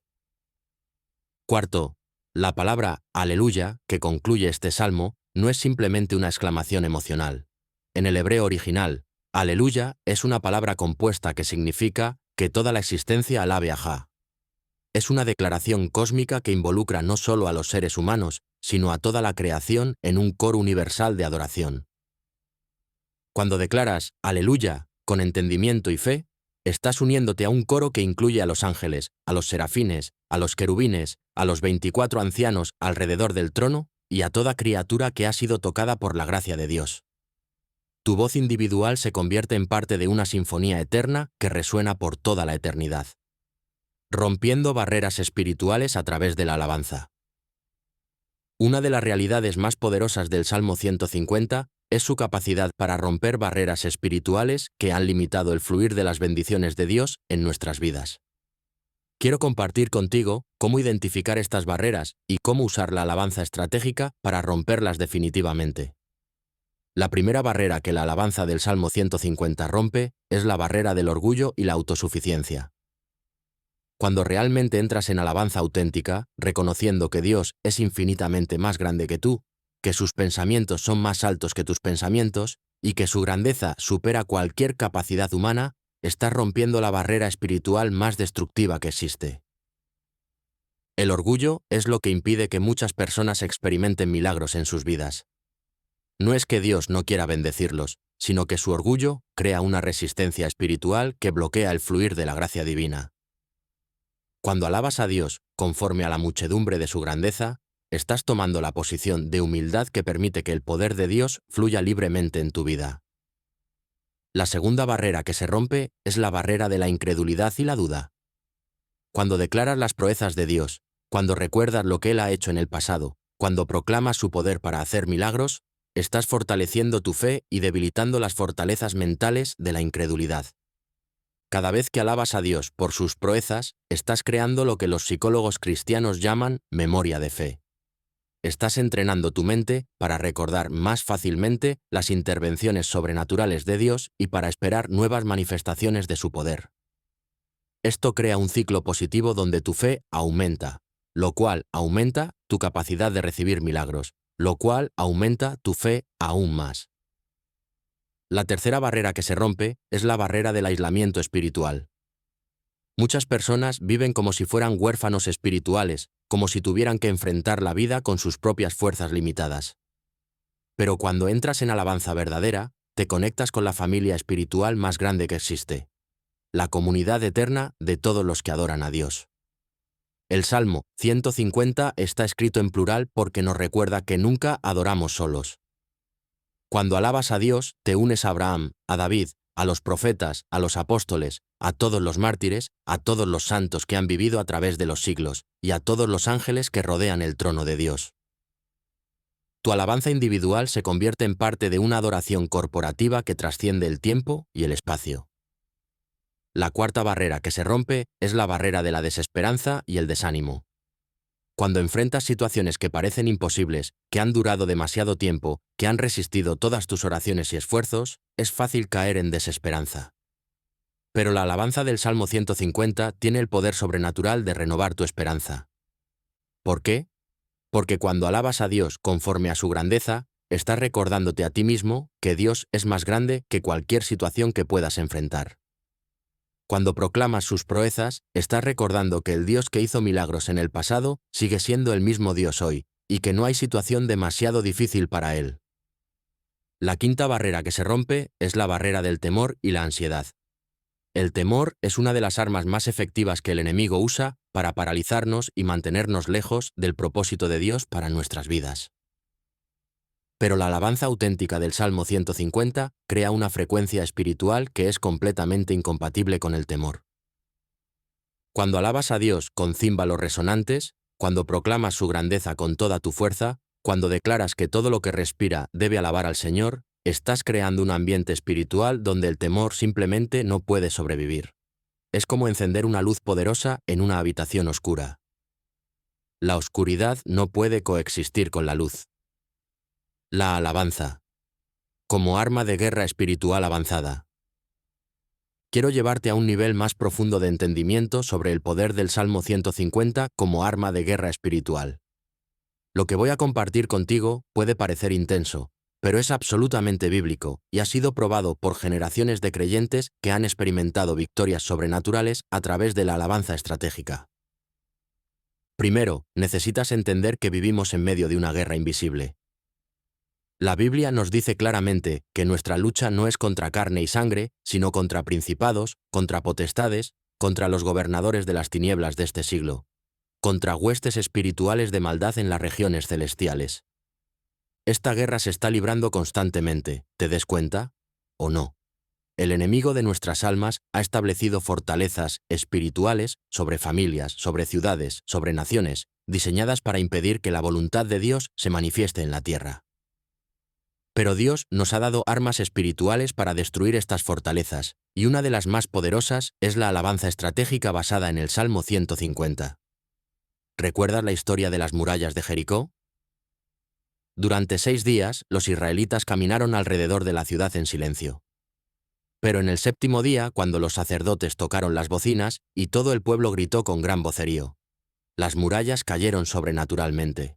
Cuarto, la palabra aleluya, que concluye este salmo, no es simplemente una exclamación emocional. En el hebreo original, aleluya es una palabra compuesta que significa que toda la existencia alabe a Jah. Es una declaración cósmica que involucra no solo a los seres humanos, sino a toda la creación en un coro universal de adoración. Cuando declaras aleluya con entendimiento y fe, estás uniéndote a un coro que incluye a los ángeles, a los serafines, a los querubines, a los 24 ancianos alrededor del trono y a toda criatura que ha sido tocada por la gracia de Dios. Tu voz individual se convierte en parte de una sinfonía eterna que resuena por toda la eternidad, rompiendo barreras espirituales a través de la alabanza. Una de las realidades más poderosas del Salmo 150 es su capacidad para romper barreras espirituales que han limitado el fluir de las bendiciones de Dios en nuestras vidas. Quiero compartir contigo cómo identificar estas barreras y cómo usar la alabanza estratégica para romperlas definitivamente. La primera barrera que la alabanza del Salmo 150 rompe es la barrera del orgullo y la autosuficiencia. Cuando realmente entras en alabanza auténtica, reconociendo que Dios es infinitamente más grande que tú, que sus pensamientos son más altos que tus pensamientos y que su grandeza supera cualquier capacidad humana, estás rompiendo la barrera espiritual más destructiva que existe. El orgullo es lo que impide que muchas personas experimenten milagros en sus vidas. No es que Dios no quiera bendecirlos, sino que su orgullo crea una resistencia espiritual que bloquea el fluir de la gracia divina. Cuando alabas a Dios conforme a la muchedumbre de su grandeza, estás tomando la posición de humildad que permite que el poder de Dios fluya libremente en tu vida. La segunda barrera que se rompe es la barrera de la incredulidad y la duda. Cuando declaras las proezas de Dios, cuando recuerdas lo que Él ha hecho en el pasado, cuando proclamas su poder para hacer milagros, estás fortaleciendo tu fe y debilitando las fortalezas mentales de la incredulidad. Cada vez que alabas a Dios por sus proezas, estás creando lo que los psicólogos cristianos llaman memoria de fe. Estás entrenando tu mente para recordar más fácilmente las intervenciones sobrenaturales de Dios y para esperar nuevas manifestaciones de su poder. Esto crea un ciclo positivo donde tu fe aumenta, lo cual aumenta tu capacidad de recibir milagros, lo cual aumenta tu fe aún más. La tercera barrera que se rompe es la barrera del aislamiento espiritual. Muchas personas viven como si fueran huérfanos espirituales, como si tuvieran que enfrentar la vida con sus propias fuerzas limitadas. Pero cuando entras en alabanza verdadera, te conectas con la familia espiritual más grande que existe, la comunidad eterna de todos los que adoran a Dios. El Salmo 150 está escrito en plural porque nos recuerda que nunca adoramos solos. Cuando alabas a Dios, te unes a Abraham, a David, a los profetas, a los apóstoles, a todos los mártires, a todos los santos que han vivido a través de los siglos, y a todos los ángeles que rodean el trono de Dios. Tu alabanza individual se convierte en parte de una adoración corporativa que trasciende el tiempo y el espacio. La cuarta barrera que se rompe es la barrera de la desesperanza y el desánimo. Cuando enfrentas situaciones que parecen imposibles, que han durado demasiado tiempo, que han resistido todas tus oraciones y esfuerzos, es fácil caer en desesperanza. Pero la alabanza del Salmo 150 tiene el poder sobrenatural de renovar tu esperanza. ¿Por qué? Porque cuando alabas a Dios conforme a su grandeza, estás recordándote a ti mismo que Dios es más grande que cualquier situación que puedas enfrentar. Cuando proclamas sus proezas, estás recordando que el Dios que hizo milagros en el pasado sigue siendo el mismo Dios hoy, y que no hay situación demasiado difícil para Él. La quinta barrera que se rompe es la barrera del temor y la ansiedad. El temor es una de las armas más efectivas que el enemigo usa para paralizarnos y mantenernos lejos del propósito de Dios para nuestras vidas. Pero la alabanza auténtica del Salmo 150 crea una frecuencia espiritual que es completamente incompatible con el temor. Cuando alabas a Dios con címbalos resonantes, cuando proclamas su grandeza con toda tu fuerza, cuando declaras que todo lo que respira debe alabar al Señor, estás creando un ambiente espiritual donde el temor simplemente no puede sobrevivir. Es como encender una luz poderosa en una habitación oscura. La oscuridad no puede coexistir con la luz. La alabanza, como arma de guerra espiritual avanzada. Quiero llevarte a un nivel más profundo de entendimiento sobre el poder del Salmo 150 como arma de guerra espiritual. Lo que voy a compartir contigo puede parecer intenso, pero es absolutamente bíblico y ha sido probado por generaciones de creyentes que han experimentado victorias sobrenaturales a través de la alabanza estratégica. Primero, necesitas entender que vivimos en medio de una guerra invisible. La Biblia nos dice claramente que nuestra lucha no es contra carne y sangre, sino contra principados, contra potestades, contra los gobernadores de las tinieblas de este siglo, contra huestes espirituales de maldad en las regiones celestiales. Esta guerra se está librando constantemente, ¿te des cuenta? ¿O no? El enemigo de nuestras almas ha establecido fortalezas espirituales sobre familias, sobre ciudades, sobre naciones, diseñadas para impedir que la voluntad de Dios se manifieste en la tierra. Pero Dios nos ha dado armas espirituales para destruir estas fortalezas, y una de las más poderosas es la alabanza estratégica basada en el Salmo 150. ¿Recuerdas la historia de las murallas de Jericó? Durante 6 días, los israelitas caminaron alrededor de la ciudad en silencio. Pero en el 7º día, cuando los sacerdotes tocaron las bocinas y todo el pueblo gritó con gran vocerío, las murallas cayeron sobrenaturalmente.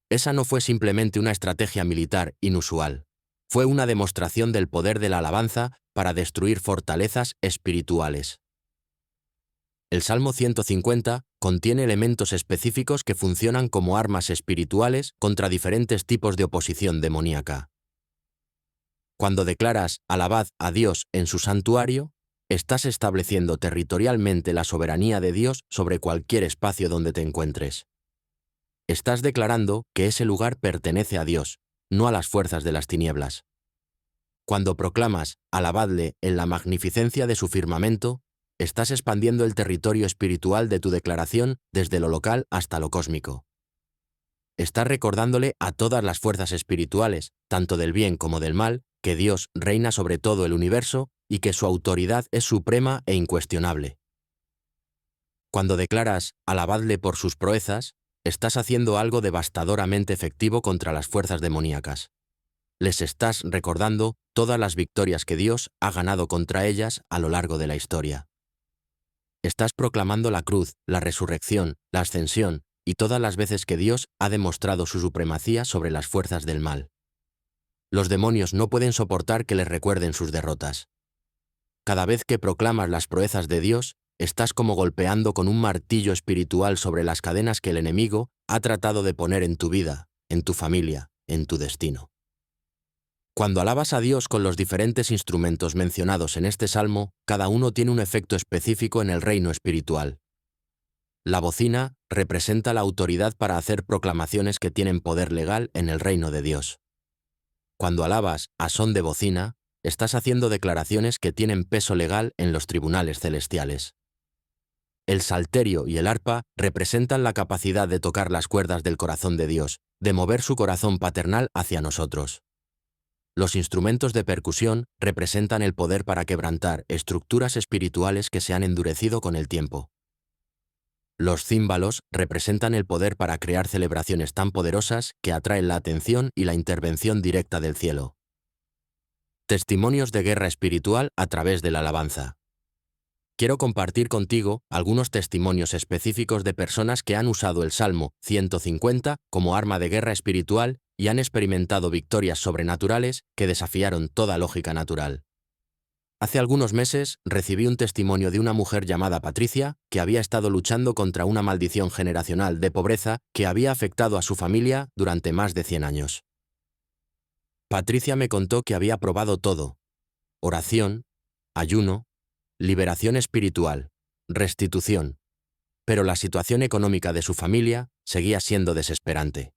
Esa no fue simplemente una estrategia militar inusual, fue una demostración del poder de la alabanza para destruir fortalezas espirituales. El Salmo 150 contiene elementos específicos que funcionan como armas espirituales contra diferentes tipos de oposición demoníaca. Cuando declaras «Alabad a Dios en su santuario», estás estableciendo territorialmente la soberanía de Dios sobre cualquier espacio donde te encuentres. Estás declarando que ese lugar pertenece a Dios, no a las fuerzas de las tinieblas. Cuando proclamas «Alabadle en la magnificencia de su firmamento», estás expandiendo el territorio espiritual de tu declaración desde lo local hasta lo cósmico. Estás recordándole a todas las fuerzas espirituales, tanto del bien como del mal, que Dios reina sobre todo el universo y que su autoridad es suprema e incuestionable. Cuando declaras «Alabadle por sus proezas», estás haciendo algo devastadoramente efectivo contra las fuerzas demoníacas. Les estás recordando todas las victorias que Dios ha ganado contra ellas a lo largo de la historia. Estás proclamando la cruz, la resurrección, la ascensión y todas las veces que Dios ha demostrado su supremacía sobre las fuerzas del mal. Los demonios no pueden soportar que les recuerden sus derrotas. Cada vez que proclamas las proezas de Dios, estás como golpeando con un martillo espiritual sobre las cadenas que el enemigo ha tratado de poner en tu vida, en tu familia, en tu destino. Cuando alabas a Dios con los diferentes instrumentos mencionados en este salmo, cada uno tiene un efecto específico en el reino espiritual. La bocina representa la autoridad para hacer proclamaciones que tienen poder legal en el reino de Dios. Cuando alabas a son de bocina, estás haciendo declaraciones que tienen peso legal en los tribunales celestiales. El salterio y el arpa representan la capacidad de tocar las cuerdas del corazón de Dios, de mover su corazón paternal hacia nosotros. Los instrumentos de percusión representan el poder para quebrantar estructuras espirituales que se han endurecido con el tiempo. Los címbalos representan el poder para crear celebraciones tan poderosas que atraen la atención y la intervención directa del cielo. Testimonios de guerra espiritual a través de la alabanza. Quiero compartir contigo algunos testimonios específicos de personas que han usado el Salmo 150 como arma de guerra espiritual y han experimentado victorias sobrenaturales que desafiaron toda lógica natural. Hace algunos meses recibí un testimonio de una mujer llamada Patricia que había estado luchando contra una maldición generacional de pobreza que había afectado a su familia durante más de 100 años. Patricia me contó que había probado todo: oración, ayuno, liberación espiritual, restitución, pero la situación económica de su familia seguía siendo desesperante.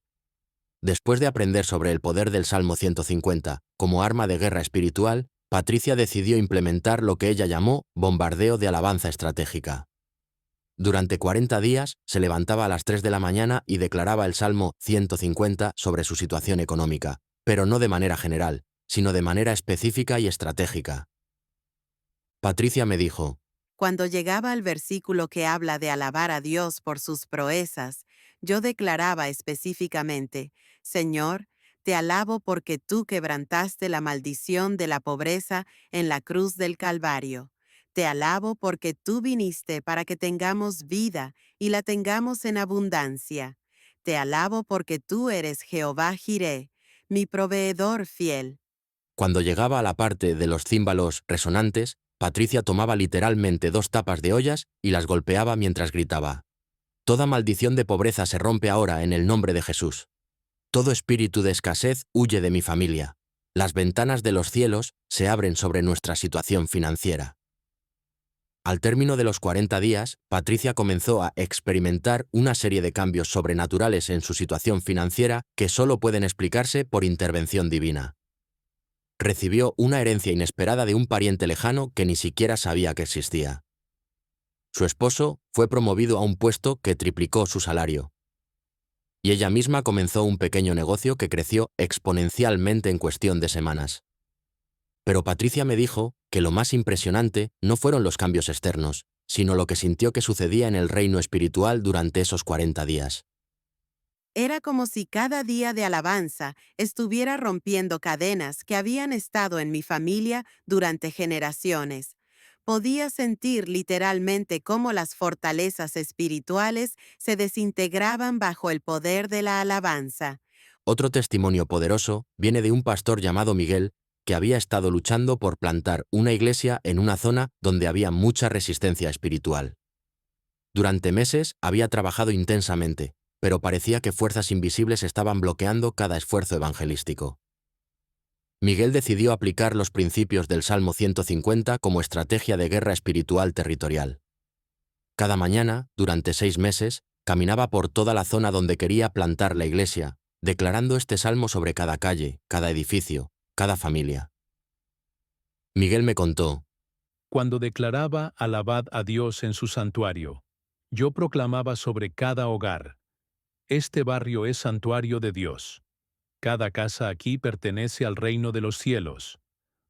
Después de aprender sobre el poder del Salmo 150 como arma de guerra espiritual, Patricia decidió implementar lo que ella llamó bombardeo de alabanza estratégica. Durante 40 días se levantaba a las 3 de la mañana y declaraba el Salmo 150 sobre su situación económica, pero no de manera general, sino de manera específica y estratégica. Patricia me dijo: Cuando llegaba al versículo que habla de alabar a Dios por sus proezas, yo declaraba específicamente: Señor, te alabo porque tú quebrantaste la maldición de la pobreza en la cruz del Calvario. Te alabo porque tú viniste para que tengamos vida y la tengamos en abundancia. Te alabo porque tú eres Jehová Jireh, mi proveedor fiel. Cuando llegaba a la parte de los címbalos resonantes, Patricia tomaba literalmente 2 tapas de ollas y las golpeaba mientras gritaba: Toda maldición de pobreza se rompe ahora en el nombre de Jesús. Todo espíritu de escasez huye de mi familia. Las ventanas de los cielos se abren sobre nuestra situación financiera. Al término de los 40 días, Patricia comenzó a experimentar una serie de cambios sobrenaturales en su situación financiera que solo pueden explicarse por intervención divina. Recibió una herencia inesperada de un pariente lejano que ni siquiera sabía que existía. Su esposo fue promovido a un puesto que triplicó su salario. Y ella misma comenzó un pequeño negocio que creció exponencialmente en cuestión de semanas. Pero Patricia me dijo que lo más impresionante no fueron los cambios externos, sino lo que sintió que sucedía en el reino espiritual durante esos 40 días. Era como si cada día de alabanza estuviera rompiendo cadenas que habían estado en mi familia durante generaciones. Podía sentir literalmente cómo las fortalezas espirituales se desintegraban bajo el poder de la alabanza. Otro testimonio poderoso viene de un pastor llamado Miguel, que había estado luchando por plantar una iglesia en una zona donde había mucha resistencia espiritual. Durante meses había trabajado intensamente, pero parecía que fuerzas invisibles estaban bloqueando cada esfuerzo evangelístico. Miguel decidió aplicar los principios del Salmo 150 como estrategia de guerra espiritual territorial. Cada mañana, durante 6 meses, caminaba por toda la zona donde quería plantar la iglesia, declarando este salmo sobre cada calle, cada edificio, cada familia. Miguel me contó: Cuando declaraba alabad a Dios en su santuario, yo proclamaba sobre cada hogar: este barrio es santuario de Dios. Cada casa aquí pertenece al reino de los cielos.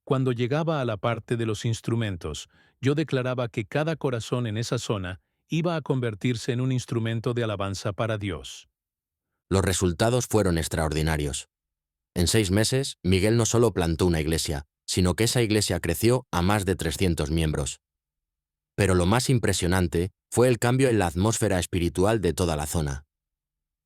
Cuando llegaba a la parte de los instrumentos, yo declaraba que cada corazón en esa zona iba a convertirse en un instrumento de alabanza para Dios. Los resultados fueron extraordinarios. En 6 meses, Miguel no solo plantó una iglesia, sino que esa iglesia creció a más de 300 miembros. Pero lo más impresionante fue el cambio en la atmósfera espiritual de toda la zona.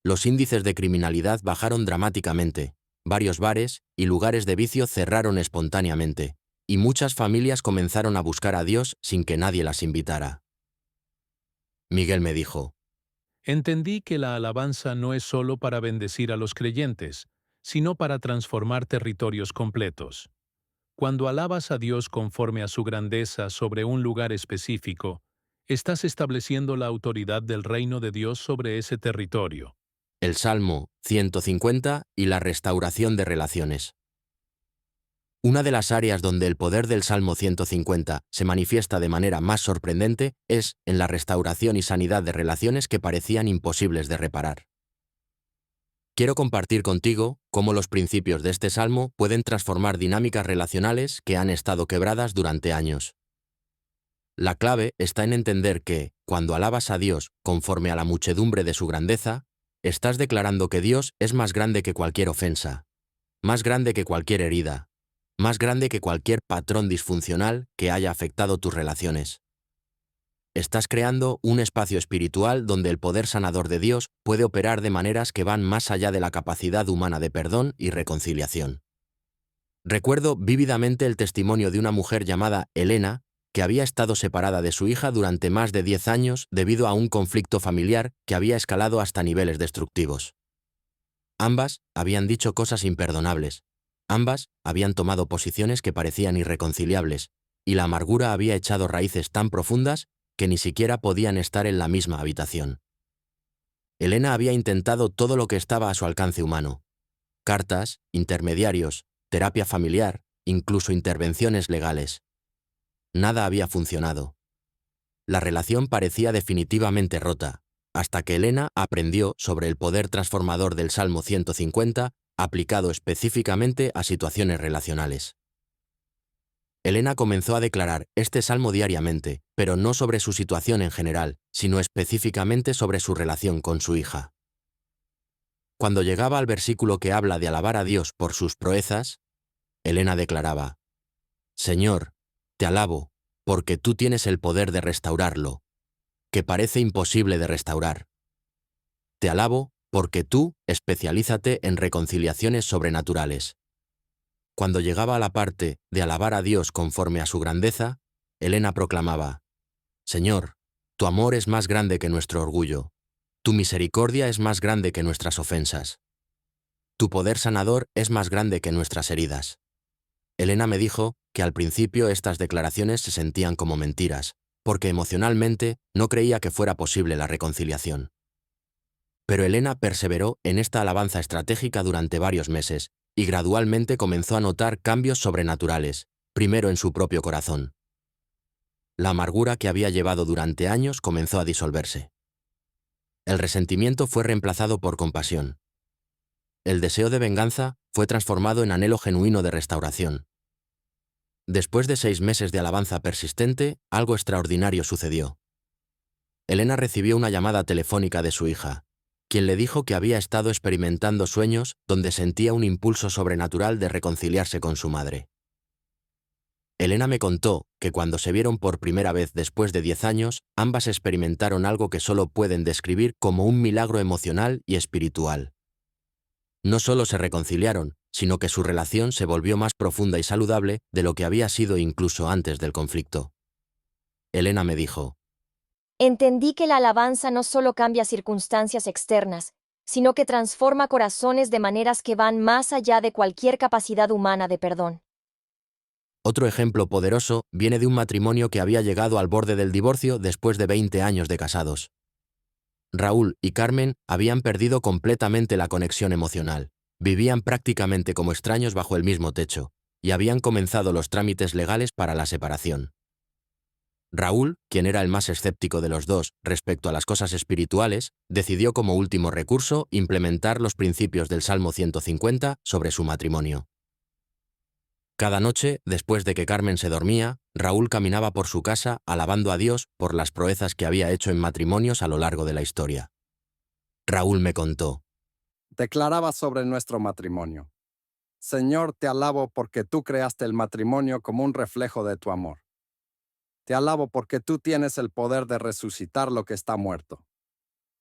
Los índices de criminalidad bajaron dramáticamente, varios bares y lugares de vicio cerraron espontáneamente, y muchas familias comenzaron a buscar a Dios sin que nadie las invitara. Miguel me dijo: Entendí que la alabanza no es solo para bendecir a los creyentes, sino para transformar territorios completos. Cuando alabas a Dios conforme a su grandeza sobre un lugar específico, estás estableciendo la autoridad del reino de Dios sobre ese territorio. El Salmo 150 y la restauración de relaciones. Una de las áreas donde el poder del Salmo 150 se manifiesta de manera más sorprendente es en la restauración y sanidad de relaciones que parecían imposibles de reparar. Quiero compartir contigo cómo los principios de este salmo pueden transformar dinámicas relacionales que han estado quebradas durante años. La clave está en entender que, cuando alabas a Dios conforme a la muchedumbre de su grandeza, estás declarando que Dios es más grande que cualquier ofensa, más grande que cualquier herida, más grande que cualquier patrón disfuncional que haya afectado tus relaciones. Estás creando un espacio espiritual donde el poder sanador de Dios puede operar de maneras que van más allá de la capacidad humana de perdón y reconciliación. Recuerdo vívidamente el testimonio de una mujer llamada Elena, que había estado separada de su hija durante más de 10 años debido a un conflicto familiar que había escalado hasta niveles destructivos. Ambas habían dicho cosas imperdonables. Ambas habían tomado posiciones que parecían irreconciliables, y la amargura había echado raíces tan profundas que ni siquiera podían estar en la misma habitación. Elena había intentado todo lo que estaba a su alcance humano: cartas, intermediarios, terapia familiar, incluso intervenciones legales. Nada había funcionado. La relación parecía definitivamente rota, hasta que Elena aprendió sobre el poder transformador del Salmo 150 aplicado específicamente a situaciones relacionales. Elena comenzó a declarar este salmo diariamente, pero no sobre su situación en general, sino específicamente sobre su relación con su hija. Cuando llegaba al versículo que habla de alabar a Dios por sus proezas, Elena declaraba: Señor, te alabo, porque tú tienes el poder de restaurarlo, que parece imposible de restaurar. Te alabo, porque tú especialízate en reconciliaciones sobrenaturales. Cuando llegaba a la parte de alabar a Dios conforme a su grandeza, Elena proclamaba: Señor, tu amor es más grande que nuestro orgullo, tu misericordia es más grande que nuestras ofensas, tu poder sanador es más grande que nuestras heridas. Elena me dijo que al principio estas declaraciones se sentían como mentiras, porque emocionalmente no creía que fuera posible la reconciliación. Pero Elena perseveró en esta alabanza estratégica durante varios meses, y gradualmente comenzó a notar cambios sobrenaturales, primero en su propio corazón. La amargura que había llevado durante años comenzó a disolverse. El resentimiento fue reemplazado por compasión. El deseo de venganza fue transformado en anhelo genuino de restauración. Después de 6 meses de alabanza persistente, algo extraordinario sucedió. Elena recibió una llamada telefónica de su hija, quien le dijo que había estado experimentando sueños donde sentía un impulso sobrenatural de reconciliarse con su madre. Elena me contó que cuando se vieron por primera vez después de 10 años, ambas experimentaron algo que solo pueden describir como un milagro emocional y espiritual. No solo se reconciliaron, sino que su relación se volvió más profunda y saludable de lo que había sido incluso antes del conflicto. Elena me dijo: Entendí que la alabanza no solo cambia circunstancias externas, sino que transforma corazones de maneras que van más allá de cualquier capacidad humana de perdón. Otro ejemplo poderoso viene de un matrimonio que había llegado al borde del divorcio después de 20 años de casados. Raúl y Carmen habían perdido completamente la conexión emocional, vivían prácticamente como extraños bajo el mismo techo, y habían comenzado los trámites legales para la separación. Raúl, quien era el más escéptico de los dos respecto a las cosas espirituales, decidió como último recurso implementar los principios del Salmo 150 sobre su matrimonio. Cada noche, después de que Carmen se dormía, Raúl caminaba por su casa alabando a Dios por las proezas que había hecho en matrimonios a lo largo de la historia. Raúl me contó: Declaraba sobre nuestro matrimonio: Señor, te alabo porque tú creaste el matrimonio como un reflejo de tu amor. Te alabo porque tú tienes el poder de resucitar lo que está muerto.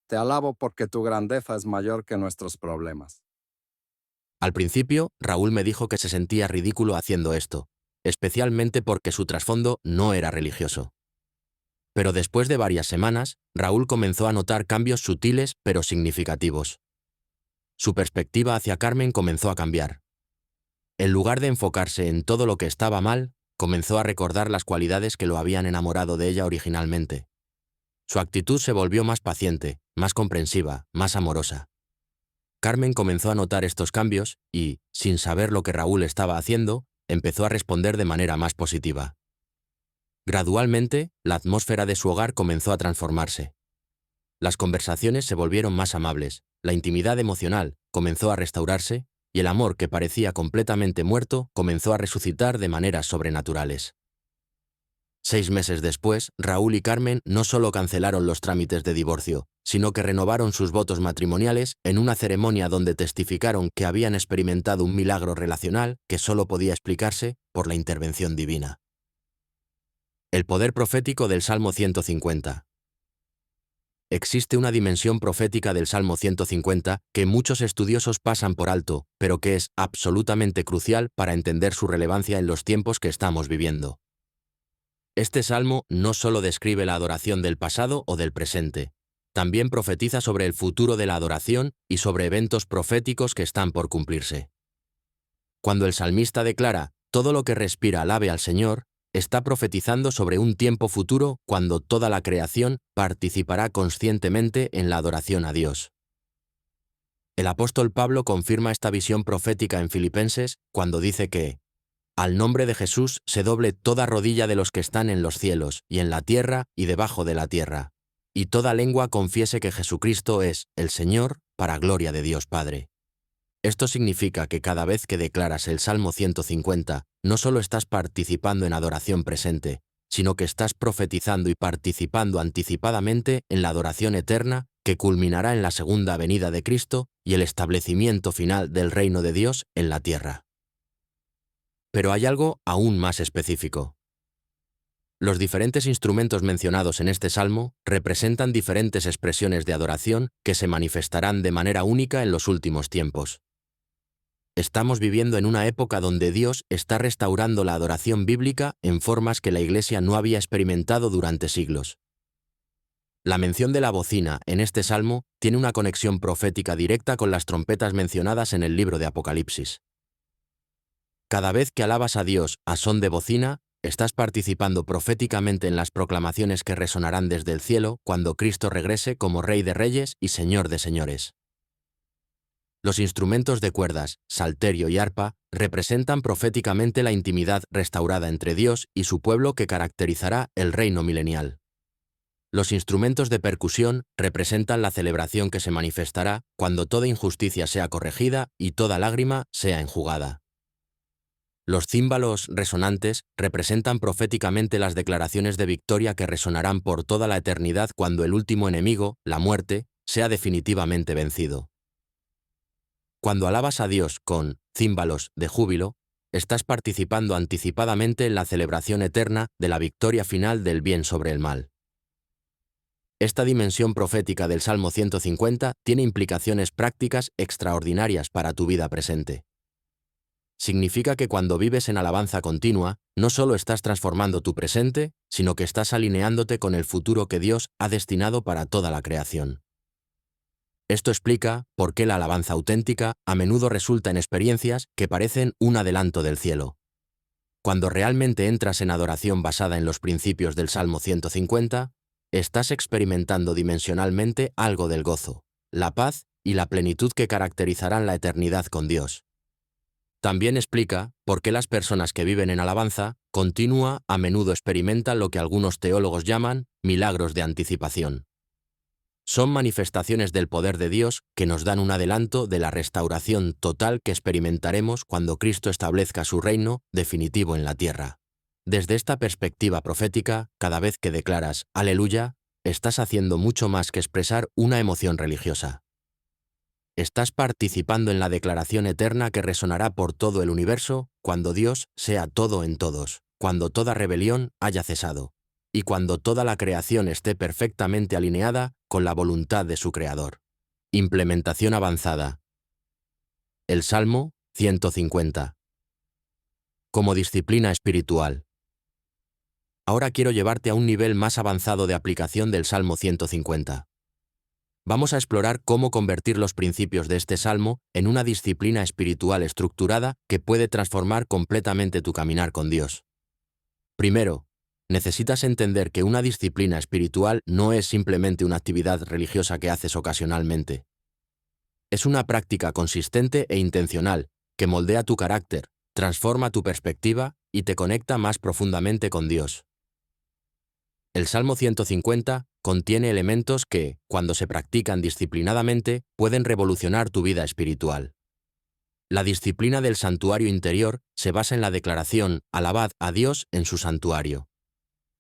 Te alabo porque tu grandeza es mayor que nuestros problemas. Al principio, Raúl me dijo que se sentía ridículo haciendo esto, especialmente porque su trasfondo no era religioso. Pero después de varias semanas, Raúl comenzó a notar cambios sutiles pero significativos. su perspectiva hacia Carmen comenzó a cambiar. En lugar de enfocarse en todo lo que estaba mal, comenzó a recordar las cualidades que lo habían enamorado de ella originalmente. Su actitud se volvió más paciente, más comprensiva, más amorosa. Carmen comenzó a notar estos cambios y, sin saber lo que Raúl estaba haciendo, empezó a responder de manera más positiva. Gradualmente, la atmósfera de su hogar comenzó a transformarse. Las conversaciones se volvieron más amables, la intimidad emocional comenzó a restaurarse y el amor que parecía completamente muerto comenzó a resucitar de maneras sobrenaturales. 6 meses después, Raúl y Carmen no solo cancelaron los trámites de divorcio, sino que renovaron sus votos matrimoniales en una ceremonia donde testificaron que habían experimentado un milagro relacional que solo podía explicarse por la intervención divina. El poder profético del Salmo 150. Existe una dimensión profética del Salmo 150 que muchos estudiosos pasan por alto, pero que es absolutamente crucial para entender su relevancia en los tiempos que estamos viviendo. Este salmo no solo describe la adoración del pasado o del presente, también profetiza sobre el futuro de la adoración y sobre eventos proféticos que están por cumplirse. Cuando el salmista declara, todo lo que respira alabe al Señor, está profetizando sobre un tiempo futuro cuando toda la creación participará conscientemente en la adoración a Dios. El apóstol Pablo confirma esta visión profética en Filipenses cuando dice que al nombre de Jesús se doble toda rodilla de los que están en los cielos, y en la tierra, y debajo de la tierra, y toda lengua confiese que Jesucristo es el Señor, para gloria de Dios Padre. Esto significa que cada vez que declaras el Salmo 150, no solo estás participando en adoración presente, sino que estás profetizando y participando anticipadamente en la adoración eterna que culminará en la segunda venida de Cristo y el establecimiento final del reino de Dios en la tierra. Pero hay algo aún más específico. Los diferentes instrumentos mencionados en este salmo representan diferentes expresiones de adoración que se manifestarán de manera única en los últimos tiempos. Estamos viviendo en una época donde Dios está restaurando la adoración bíblica en formas que la Iglesia no había experimentado durante siglos. La mención de la bocina en este salmo tiene una conexión profética directa con las trompetas mencionadas en el libro de Apocalipsis. Cada vez que alabas a Dios a son de bocina, estás participando proféticamente en las proclamaciones que resonarán desde el cielo cuando Cristo regrese como Rey de Reyes y Señor de Señores. Los instrumentos de cuerdas, salterio y arpa representan proféticamente la intimidad restaurada entre Dios y su pueblo que caracterizará el reino milenial. Los instrumentos de percusión representan la celebración que se manifestará cuando toda injusticia sea corregida y toda lágrima sea enjugada. Los címbalos resonantes representan proféticamente las declaraciones de victoria que resonarán por toda la eternidad cuando el último enemigo, la muerte, sea definitivamente vencido. Cuando alabas a Dios con címbalos de júbilo, estás participando anticipadamente en la celebración eterna de la victoria final del bien sobre el mal. Esta dimensión profética del Salmo 150 tiene implicaciones prácticas extraordinarias para tu vida presente. Significa que cuando vives en alabanza continua, no solo estás transformando tu presente, sino que estás alineándote con el futuro que Dios ha destinado para toda la creación. Esto explica por qué la alabanza auténtica a menudo resulta en experiencias que parecen un adelanto del cielo. Cuando realmente entras en adoración basada en los principios del Salmo 150, estás experimentando dimensionalmente algo del gozo, la paz y la plenitud que caracterizarán la eternidad con Dios. También explica por qué las personas que viven en alabanza continua a menudo experimentan lo que algunos teólogos llaman milagros de anticipación. Son manifestaciones del poder de Dios que nos dan un adelanto de la restauración total que experimentaremos cuando Cristo establezca su reino definitivo en la tierra. Desde esta perspectiva profética, cada vez que declaras «Aleluya», estás haciendo mucho más que expresar una emoción religiosa. Estás participando en la declaración eterna que resonará por todo el universo cuando Dios sea todo en todos, cuando toda rebelión haya cesado, y cuando toda la creación esté perfectamente alineada con la voluntad de su Creador. Implementación avanzada. El Salmo 150. Como disciplina espiritual. Ahora quiero llevarte a un nivel más avanzado de aplicación del Salmo 150. Vamos a explorar cómo convertir los principios de este salmo en una disciplina espiritual estructurada que puede transformar completamente tu caminar con Dios. Primero, necesitas entender que una disciplina espiritual no es simplemente una actividad religiosa que haces ocasionalmente. Es una práctica consistente e intencional que moldea tu carácter, transforma tu perspectiva y te conecta más profundamente con Dios. El Salmo 150 contiene elementos que, cuando se practican disciplinadamente, pueden revolucionar tu vida espiritual. La disciplina del santuario interior se basa en la declaración «Alabad a Dios en su santuario».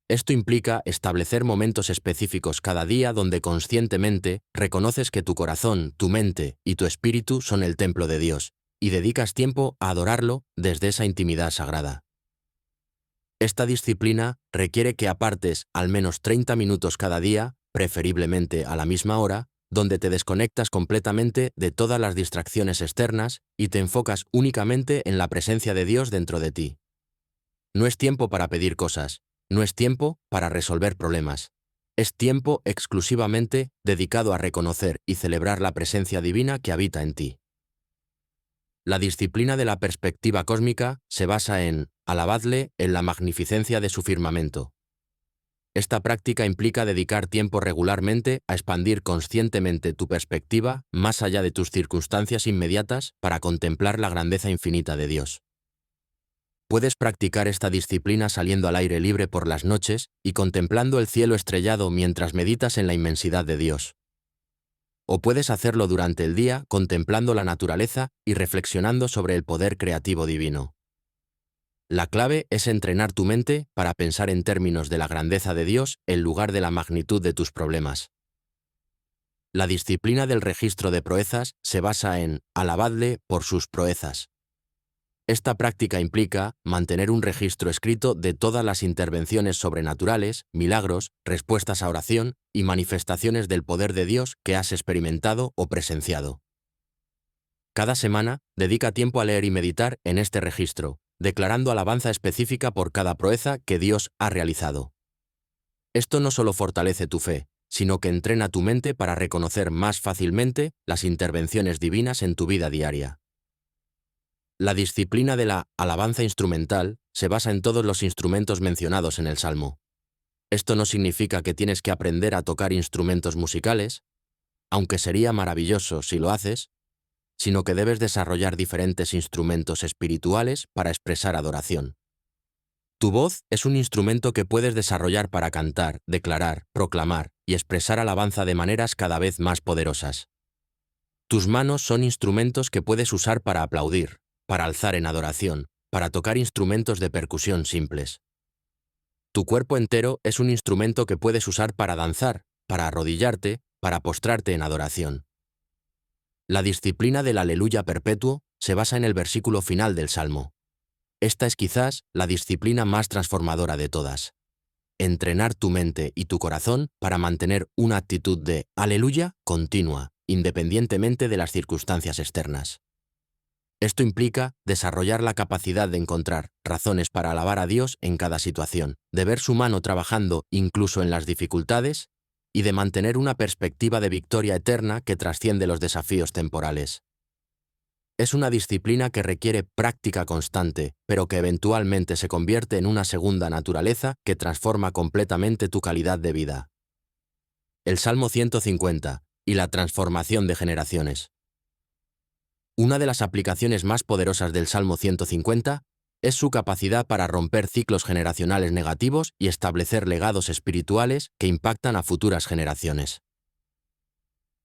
Esto implica establecer momentos específicos cada día donde conscientemente reconoces que tu corazón, tu mente y tu espíritu son el templo de Dios, y dedicas tiempo a adorarlo desde esa intimidad sagrada. Esta disciplina requiere que apartes al menos 30 minutos cada día, preferiblemente a la misma hora, donde te desconectas completamente de todas las distracciones externas y te enfocas únicamente en la presencia de Dios dentro de ti. No es tiempo para pedir cosas, no es tiempo para resolver problemas. Es tiempo exclusivamente dedicado a reconocer y celebrar la presencia divina que habita en ti. La disciplina de la perspectiva cósmica se basa en alabadle en la magnificencia de su firmamento. Esta práctica implica dedicar tiempo regularmente a expandir conscientemente tu perspectiva más allá de tus circunstancias inmediatas para contemplar la grandeza infinita de Dios. Puedes practicar esta disciplina saliendo al aire libre por las noches y contemplando el cielo estrellado mientras meditas en la inmensidad de Dios. O puedes hacerlo durante el día contemplando la naturaleza y reflexionando sobre el poder creativo divino. La clave es entrenar tu mente para pensar en términos de la grandeza de Dios en lugar de la magnitud de tus problemas. La disciplina del registro de proezas se basa en alabadle por sus proezas. Esta práctica implica mantener un registro escrito de todas las intervenciones sobrenaturales, milagros, respuestas a oración y manifestaciones del poder de Dios que has experimentado o presenciado. Cada semana, dedica tiempo a leer y meditar en este registro, declarando alabanza específica por cada proeza que Dios ha realizado. Esto no solo fortalece tu fe, sino que entrena tu mente para reconocer más fácilmente las intervenciones divinas en tu vida diaria. La disciplina de la alabanza instrumental se basa en todos los instrumentos mencionados en el Salmo. Esto no significa que tienes que aprender a tocar instrumentos musicales, aunque sería maravilloso si lo haces, sino que debes desarrollar diferentes instrumentos espirituales para expresar adoración. Tu voz es un instrumento que puedes desarrollar para cantar, declarar, proclamar y expresar alabanza de maneras cada vez más poderosas. Tus manos son instrumentos que puedes usar para aplaudir, para alzar en adoración, para tocar instrumentos de percusión simples. Tu cuerpo entero es un instrumento que puedes usar para danzar, para arrodillarte, para postrarte en adoración. La disciplina del aleluya perpetuo se basa en el versículo final del Salmo. Esta es quizás la disciplina más transformadora de todas. Entrenar tu mente y tu corazón para mantener una actitud de aleluya continua, independientemente de las circunstancias externas. Esto implica desarrollar la capacidad de encontrar razones para alabar a Dios en cada situación, de ver su mano trabajando incluso en las dificultades y de mantener una perspectiva de victoria eterna que trasciende los desafíos temporales. Es una disciplina que requiere práctica constante, pero que eventualmente se convierte en una segunda naturaleza que transforma completamente tu calidad de vida. El Salmo 150 y la transformación de generaciones. Una de las aplicaciones más poderosas del Salmo 150 es su capacidad para romper ciclos generacionales negativos y establecer legados espirituales que impactan a futuras generaciones.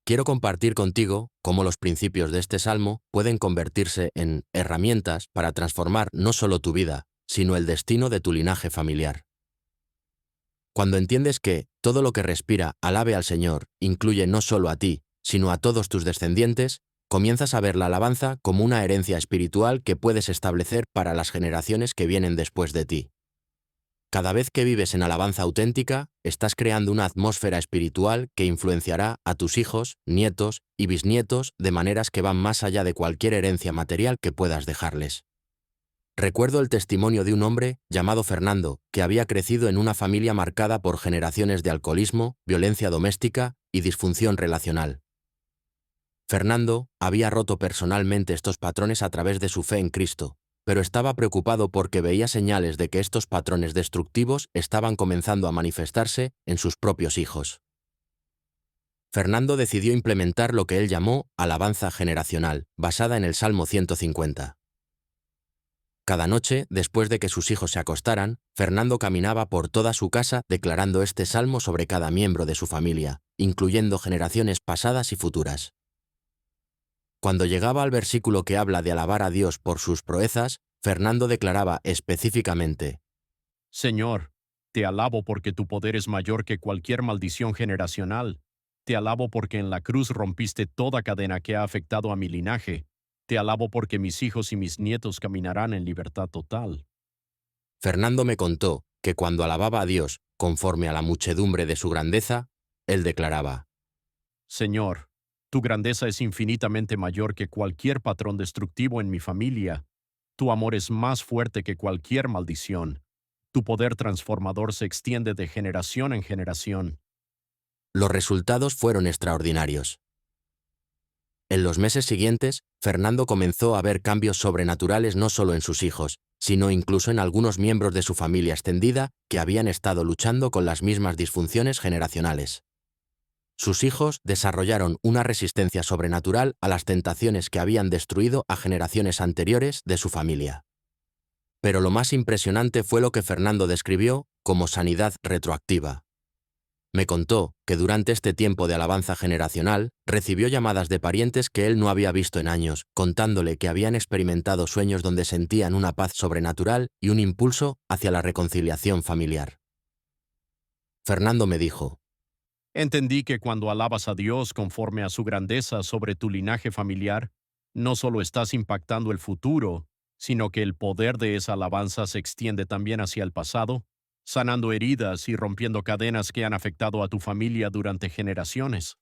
Quiero compartir contigo cómo los principios de este salmo pueden convertirse en herramientas para transformar no solo tu vida, sino el destino de tu linaje familiar. Cuando entiendes que todo lo que respira alabe al Señor incluye no solo a ti, sino a todos tus descendientes, comienzas a ver la alabanza como una herencia espiritual que puedes establecer para las generaciones que vienen después de ti. Cada vez que vives en alabanza auténtica, estás creando una atmósfera espiritual que influenciará a tus hijos, nietos y bisnietos de maneras que van más allá de cualquier herencia material que puedas dejarles. Recuerdo el testimonio de un hombre llamado Fernando, que había crecido en una familia marcada por generaciones de alcoholismo, violencia doméstica y disfunción relacional. Fernando había roto personalmente estos patrones a través de su fe en Cristo, pero estaba preocupado porque veía señales de que estos patrones destructivos estaban comenzando a manifestarse en sus propios hijos. Fernando decidió implementar lo que él llamó alabanza generacional, basada en el Salmo 150. Cada noche, después de que sus hijos se acostaran, Fernando caminaba por toda su casa declarando este salmo sobre cada miembro de su familia, incluyendo generaciones pasadas y futuras. Cuando llegaba al versículo que habla de alabar a Dios por sus proezas, Fernando declaraba específicamente: Señor, te alabo porque tu poder es mayor que cualquier maldición generacional. Te alabo porque en la cruz rompiste toda cadena que ha afectado a mi linaje. Te alabo porque mis hijos y mis nietos caminarán en libertad total. Fernando me contó que cuando alababa a Dios conforme a la muchedumbre de su grandeza, él declaraba: Señor, tu grandeza es infinitamente mayor que cualquier patrón destructivo en mi familia. Tu amor es más fuerte que cualquier maldición. Tu poder transformador se extiende de generación en generación. Los resultados fueron extraordinarios. En los meses siguientes, Fernando comenzó a ver cambios sobrenaturales no solo en sus hijos, sino incluso en algunos miembros de su familia extendida que habían estado luchando con las mismas disfunciones generacionales. Sus hijos desarrollaron una resistencia sobrenatural a las tentaciones que habían destruido a generaciones anteriores de su familia. Pero lo más impresionante fue lo que Fernando describió como sanidad retroactiva. Me contó que durante este tiempo de alabanza generacional recibió llamadas de parientes que él no había visto en años, contándole que habían experimentado sueños donde sentían una paz sobrenatural y un impulso hacia la reconciliación familiar. Fernando me dijo: Entendí que cuando alabas a Dios conforme a su grandeza sobre tu linaje familiar, no solo estás impactando el futuro, sino que el poder de esa alabanza se extiende también hacia el pasado, sanando heridas y rompiendo cadenas que han afectado a tu familia durante generaciones.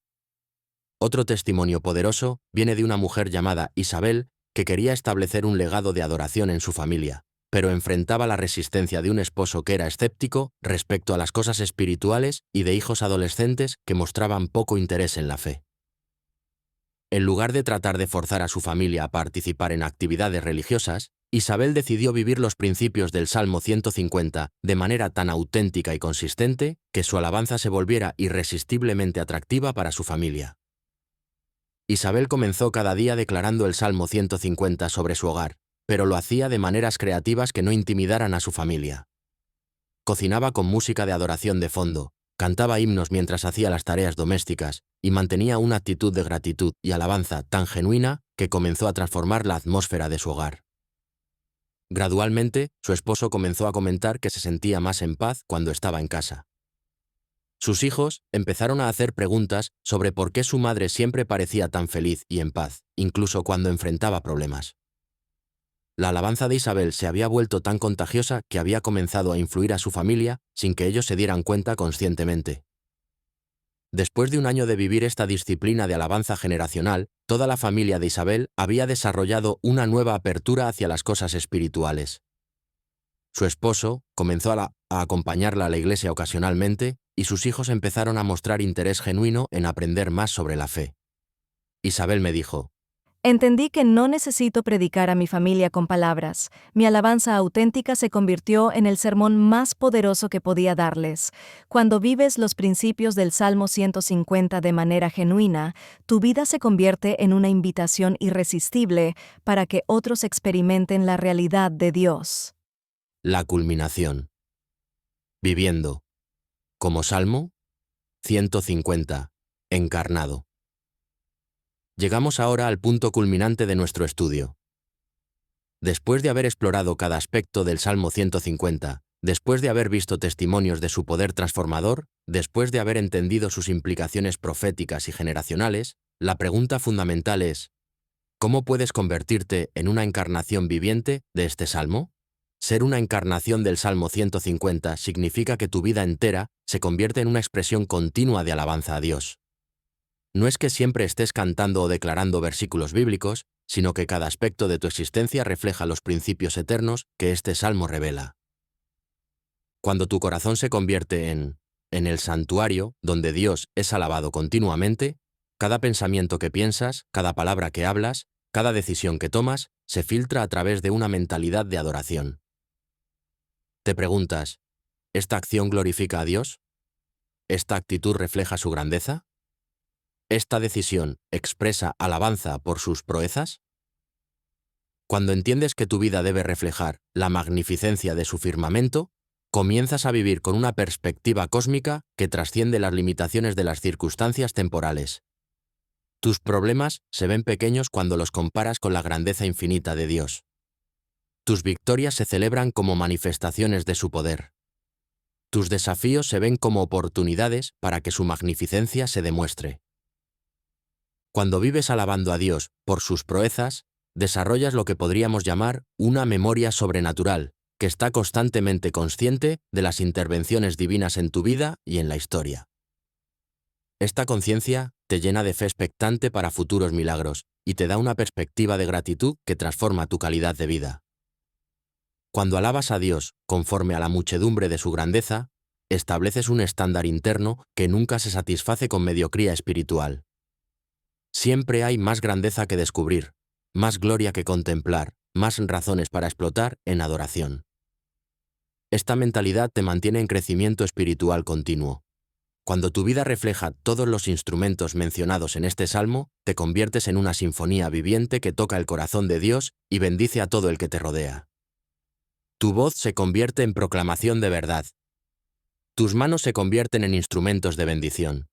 Otro testimonio poderoso viene de una mujer llamada Isabel que quería establecer un legado de adoración en su familia, pero enfrentaba la resistencia de un esposo que era escéptico respecto a las cosas espirituales y de hijos adolescentes que mostraban poco interés en la fe. En lugar de tratar de forzar a su familia a participar en actividades religiosas, Isabel decidió vivir los principios del Salmo 150 de manera tan auténtica y consistente que su alabanza se volviera irresistiblemente atractiva para su familia. Isabel comenzó cada día declarando el Salmo 150 sobre su hogar, pero lo hacía de maneras creativas que no intimidaran a su familia. Cocinaba con música de adoración de fondo, cantaba himnos mientras hacía las tareas domésticas y mantenía una actitud de gratitud y alabanza tan genuina que comenzó a transformar la atmósfera de su hogar. Gradualmente, su esposo comenzó a comentar que se sentía más en paz cuando estaba en casa. Sus hijos empezaron a hacer preguntas sobre por qué su madre siempre parecía tan feliz y en paz, incluso cuando enfrentaba problemas. La alabanza de Isabel se había vuelto tan contagiosa que había comenzado a influir a su familia sin que ellos se dieran cuenta conscientemente. Después de un año de vivir esta disciplina de alabanza generacional, toda la familia de Isabel había desarrollado una nueva apertura hacia las cosas espirituales. Su esposo comenzó a acompañarla a la iglesia ocasionalmente y sus hijos empezaron a mostrar interés genuino en aprender más sobre la fe. Isabel me dijo: Entendí que no necesito predicar a mi familia con palabras. Mi alabanza auténtica se convirtió en el sermón más poderoso que podía darles. Cuando vives los principios del Salmo 150 de manera genuina, tu vida se convierte en una invitación irresistible para que otros experimenten la realidad de Dios. La culminación. Viviendo. Como Salmo 150. Encarnado. Llegamos ahora al punto culminante de nuestro estudio. Después de haber explorado cada aspecto del Salmo 150, después de haber visto testimonios de su poder transformador, después de haber entendido sus implicaciones proféticas y generacionales, la pregunta fundamental es: ¿cómo puedes convertirte en una encarnación viviente de este Salmo? Ser una encarnación del Salmo 150 significa que tu vida entera se convierte en una expresión continua de alabanza a Dios. No es que siempre estés cantando o declarando versículos bíblicos, sino que cada aspecto de tu existencia refleja los principios eternos que este salmo revela. Cuando tu corazón se convierte en el santuario, donde Dios es alabado continuamente, cada pensamiento que piensas, cada palabra que hablas, cada decisión que tomas, se filtra a través de una mentalidad de adoración. Te preguntas, ¿esta acción glorifica a Dios? ¿Esta actitud refleja su grandeza? ¿Esta decisión expresa alabanza por sus proezas? Cuando entiendes que tu vida debe reflejar la magnificencia de su firmamento, comienzas a vivir con una perspectiva cósmica que trasciende las limitaciones de las circunstancias temporales. Tus problemas se ven pequeños cuando los comparas con la grandeza infinita de Dios. Tus victorias se celebran como manifestaciones de su poder. Tus desafíos se ven como oportunidades para que su magnificencia se demuestre. Cuando vives alabando a Dios por sus proezas, desarrollas lo que podríamos llamar una memoria sobrenatural, que está constantemente consciente de las intervenciones divinas en tu vida y en la historia. Esta conciencia te llena de fe expectante para futuros milagros y te da una perspectiva de gratitud que transforma tu calidad de vida. Cuando alabas a Dios conforme a la muchedumbre de su grandeza, estableces un estándar interno que nunca se satisface con mediocría espiritual. Siempre hay más grandeza que descubrir, más gloria que contemplar, más razones para explotar en adoración. Esta mentalidad te mantiene en crecimiento espiritual continuo. Cuando tu vida refleja todos los instrumentos mencionados en este salmo, te conviertes en una sinfonía viviente que toca el corazón de Dios y bendice a todo el que te rodea. Tu voz se convierte en proclamación de verdad. Tus manos se convierten en instrumentos de bendición.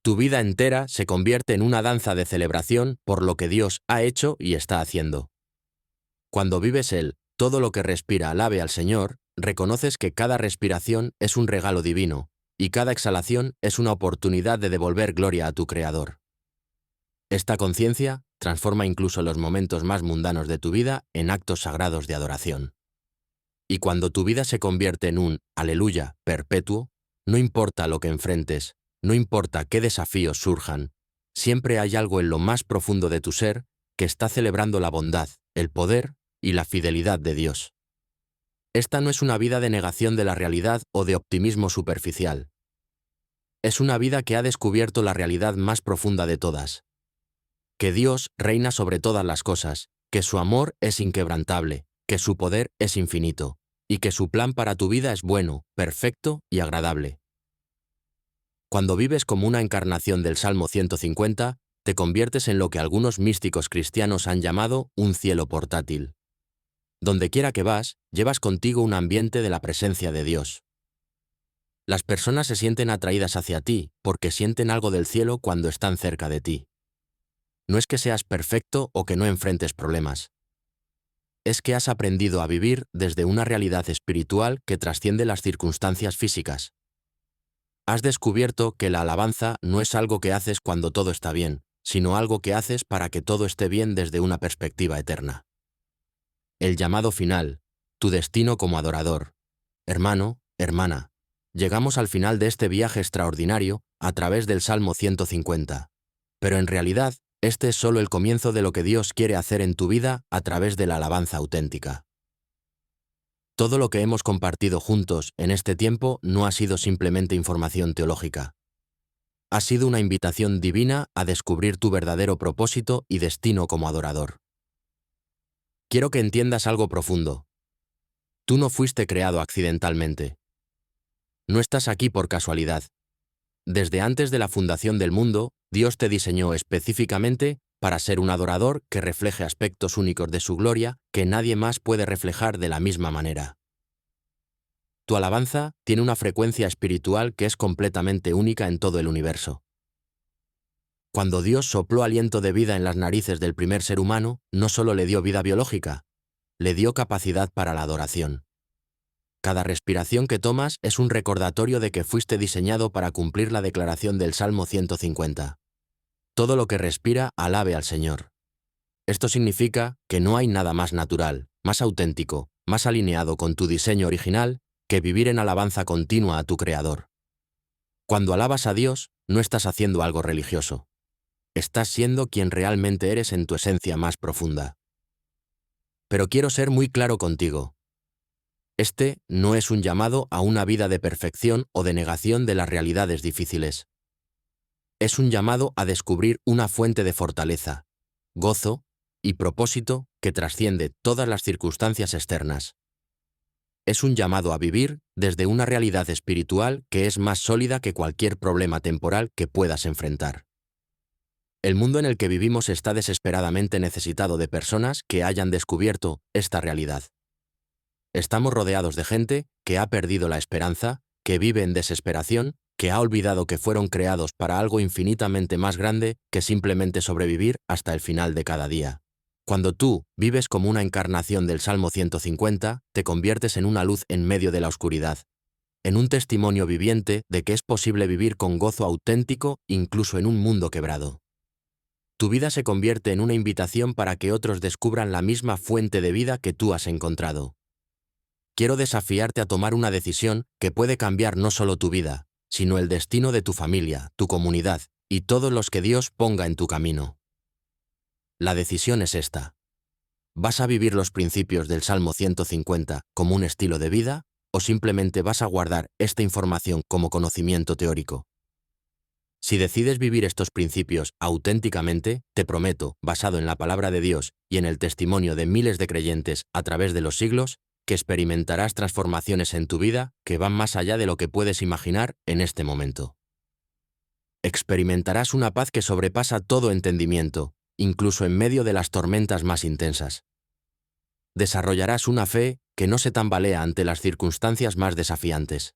Tu vida entera se convierte en una danza de celebración por lo que Dios ha hecho y está haciendo. Cuando vives todo lo que respira alabe al Señor, reconoces que cada respiración es un regalo divino, y cada exhalación es una oportunidad de devolver gloria a tu Creador. Esta conciencia transforma incluso los momentos más mundanos de tu vida en actos sagrados de adoración. Y cuando tu vida se convierte en un aleluya perpetuo, no importa lo que enfrentes, no importa qué desafíos surjan, siempre hay algo en lo más profundo de tu ser que está celebrando la bondad, el poder y la fidelidad de Dios. Esta no es una vida de negación de la realidad o de optimismo superficial. Es una vida que ha descubierto la realidad más profunda de todas. Que Dios reina sobre todas las cosas, que su amor es inquebrantable, que su poder es infinito, y que su plan para tu vida es bueno, perfecto y agradable. Cuando vives como una encarnación del Salmo 150, te conviertes en lo que algunos místicos cristianos han llamado un cielo portátil. Donde quiera que vas, llevas contigo un ambiente de la presencia de Dios. Las personas se sienten atraídas hacia ti porque sienten algo del cielo cuando están cerca de ti. No es que seas perfecto o que no enfrentes problemas. Es que has aprendido a vivir desde una realidad espiritual que trasciende las circunstancias físicas. Has descubierto que la alabanza no es algo que haces cuando todo está bien, sino algo que haces para que todo esté bien desde una perspectiva eterna. El llamado final, tu destino como adorador. Hermano, hermana, llegamos al final de este viaje extraordinario a través del Salmo 150. Pero en realidad, este es solo el comienzo de lo que Dios quiere hacer en tu vida a través de la alabanza auténtica. Todo lo que hemos compartido juntos en este tiempo no ha sido simplemente información teológica. Ha sido una invitación divina a descubrir tu verdadero propósito y destino como adorador. Quiero que entiendas algo profundo. Tú no fuiste creado accidentalmente. No estás aquí por casualidad. Desde antes de la fundación del mundo, Dios te diseñó específicamente para ser un adorador que refleje aspectos únicos de su gloria que nadie más puede reflejar de la misma manera. Tu alabanza tiene una frecuencia espiritual que es completamente única en todo el universo. Cuando Dios sopló aliento de vida en las narices del primer ser humano, no solo le dio vida biológica, le dio capacidad para la adoración. Cada respiración que tomas es un recordatorio de que fuiste diseñado para cumplir la declaración del Salmo 150. Todo lo que respira alabe al Señor. Esto significa que no hay nada más natural, más auténtico, más alineado con tu diseño original que vivir en alabanza continua a tu Creador. Cuando alabas a Dios, no estás haciendo algo religioso. estás siendo quien realmente eres en tu esencia más profunda. Pero quiero ser muy claro contigo. Este no es un llamado a una vida de perfección o de negación de las realidades difíciles. Es un llamado a descubrir una fuente de fortaleza, gozo y propósito que trasciende todas las circunstancias externas. Es un llamado a vivir desde una realidad espiritual que es más sólida que cualquier problema temporal que puedas enfrentar. El mundo en el que vivimos está desesperadamente necesitado de personas que hayan descubierto esta realidad. Estamos rodeados de gente que ha perdido la esperanza, que vive en desesperación, que ha olvidado que fueron creados para algo infinitamente más grande que simplemente sobrevivir hasta el final de cada día. Cuando tú vives como una encarnación del Salmo 150, te conviertes en una luz en medio de la oscuridad, en un testimonio viviente de que es posible vivir con gozo auténtico incluso en un mundo quebrado. Tu vida se convierte en una invitación para que otros descubran la misma fuente de vida que tú has encontrado. Quiero desafiarte a tomar una decisión que puede cambiar no solo tu vida, sino el destino de tu familia, tu comunidad y todos los que Dios ponga en tu camino. La decisión es esta. ¿Vas a vivir los principios del Salmo 150 como un estilo de vida o simplemente vas a guardar esta información como conocimiento teórico? Si decides vivir estos principios auténticamente, te prometo, basado en la palabra de Dios y en el testimonio de miles de creyentes a través de los siglos, que experimentarás transformaciones en tu vida que van más allá de lo que puedes imaginar en este momento. Experimentarás una paz que sobrepasa todo entendimiento, incluso en medio de las tormentas más intensas. Desarrollarás una fe que no se tambalea ante las circunstancias más desafiantes.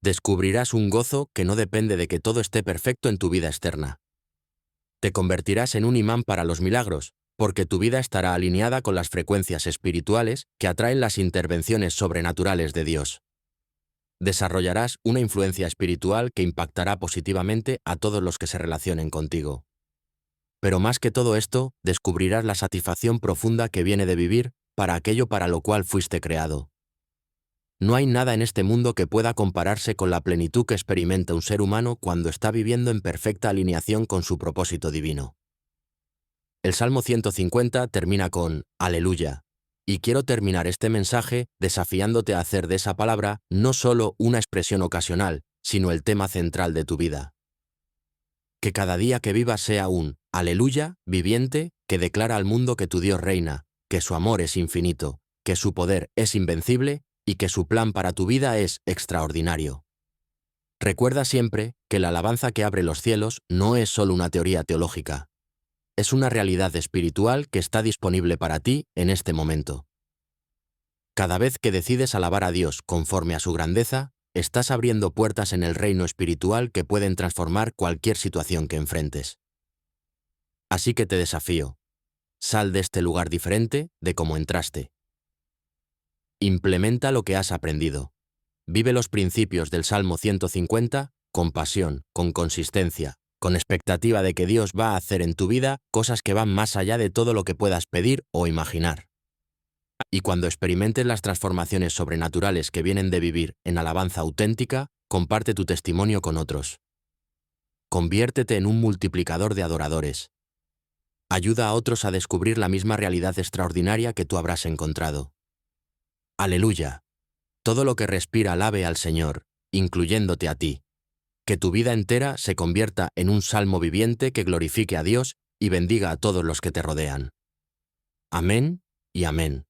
Descubrirás un gozo que no depende de que todo esté perfecto en tu vida externa. Te convertirás en un imán para los milagros, porque tu vida estará alineada con las frecuencias espirituales que atraen las intervenciones sobrenaturales de Dios. Desarrollarás una influencia espiritual que impactará positivamente a todos los que se relacionen contigo. Pero más que todo esto, descubrirás la satisfacción profunda que viene de vivir para aquello para lo cual fuiste creado. No hay nada en este mundo que pueda compararse con la plenitud que experimenta un ser humano cuando está viviendo en perfecta alineación con su propósito divino. El Salmo 150 termina con Aleluya, y quiero terminar este mensaje desafiándote a hacer de esa palabra no solo una expresión ocasional, sino el tema central de tu vida. Que cada día que vivas sea un Aleluya viviente que declara al mundo que tu Dios reina, que su amor es infinito, que su poder es invencible y que su plan para tu vida es extraordinario. Recuerda siempre que la alabanza que abre los cielos no es solo una teoría teológica. Es una realidad espiritual que está disponible para ti en este momento. Cada vez que decides alabar a Dios conforme a su grandeza, estás abriendo puertas en el reino espiritual que pueden transformar cualquier situación que enfrentes. Así que te desafío. Sal de este lugar diferente de como entraste. Implementa lo que has aprendido. Vive los principios del Salmo 150 con pasión, con consistencia, con expectativa de que Dios va a hacer en tu vida cosas que van más allá de todo lo que puedas pedir o imaginar. Y cuando experimentes las transformaciones sobrenaturales que vienen de vivir en alabanza auténtica, comparte tu testimonio con otros. Conviértete en un multiplicador de adoradores. Ayuda a otros a descubrir la misma realidad extraordinaria que tú habrás encontrado. Aleluya. Todo lo que respira alabe al Señor, incluyéndote a ti. Que tu vida entera se convierta en un salmo viviente que glorifique a Dios y bendiga a todos los que te rodean. Amén y amén.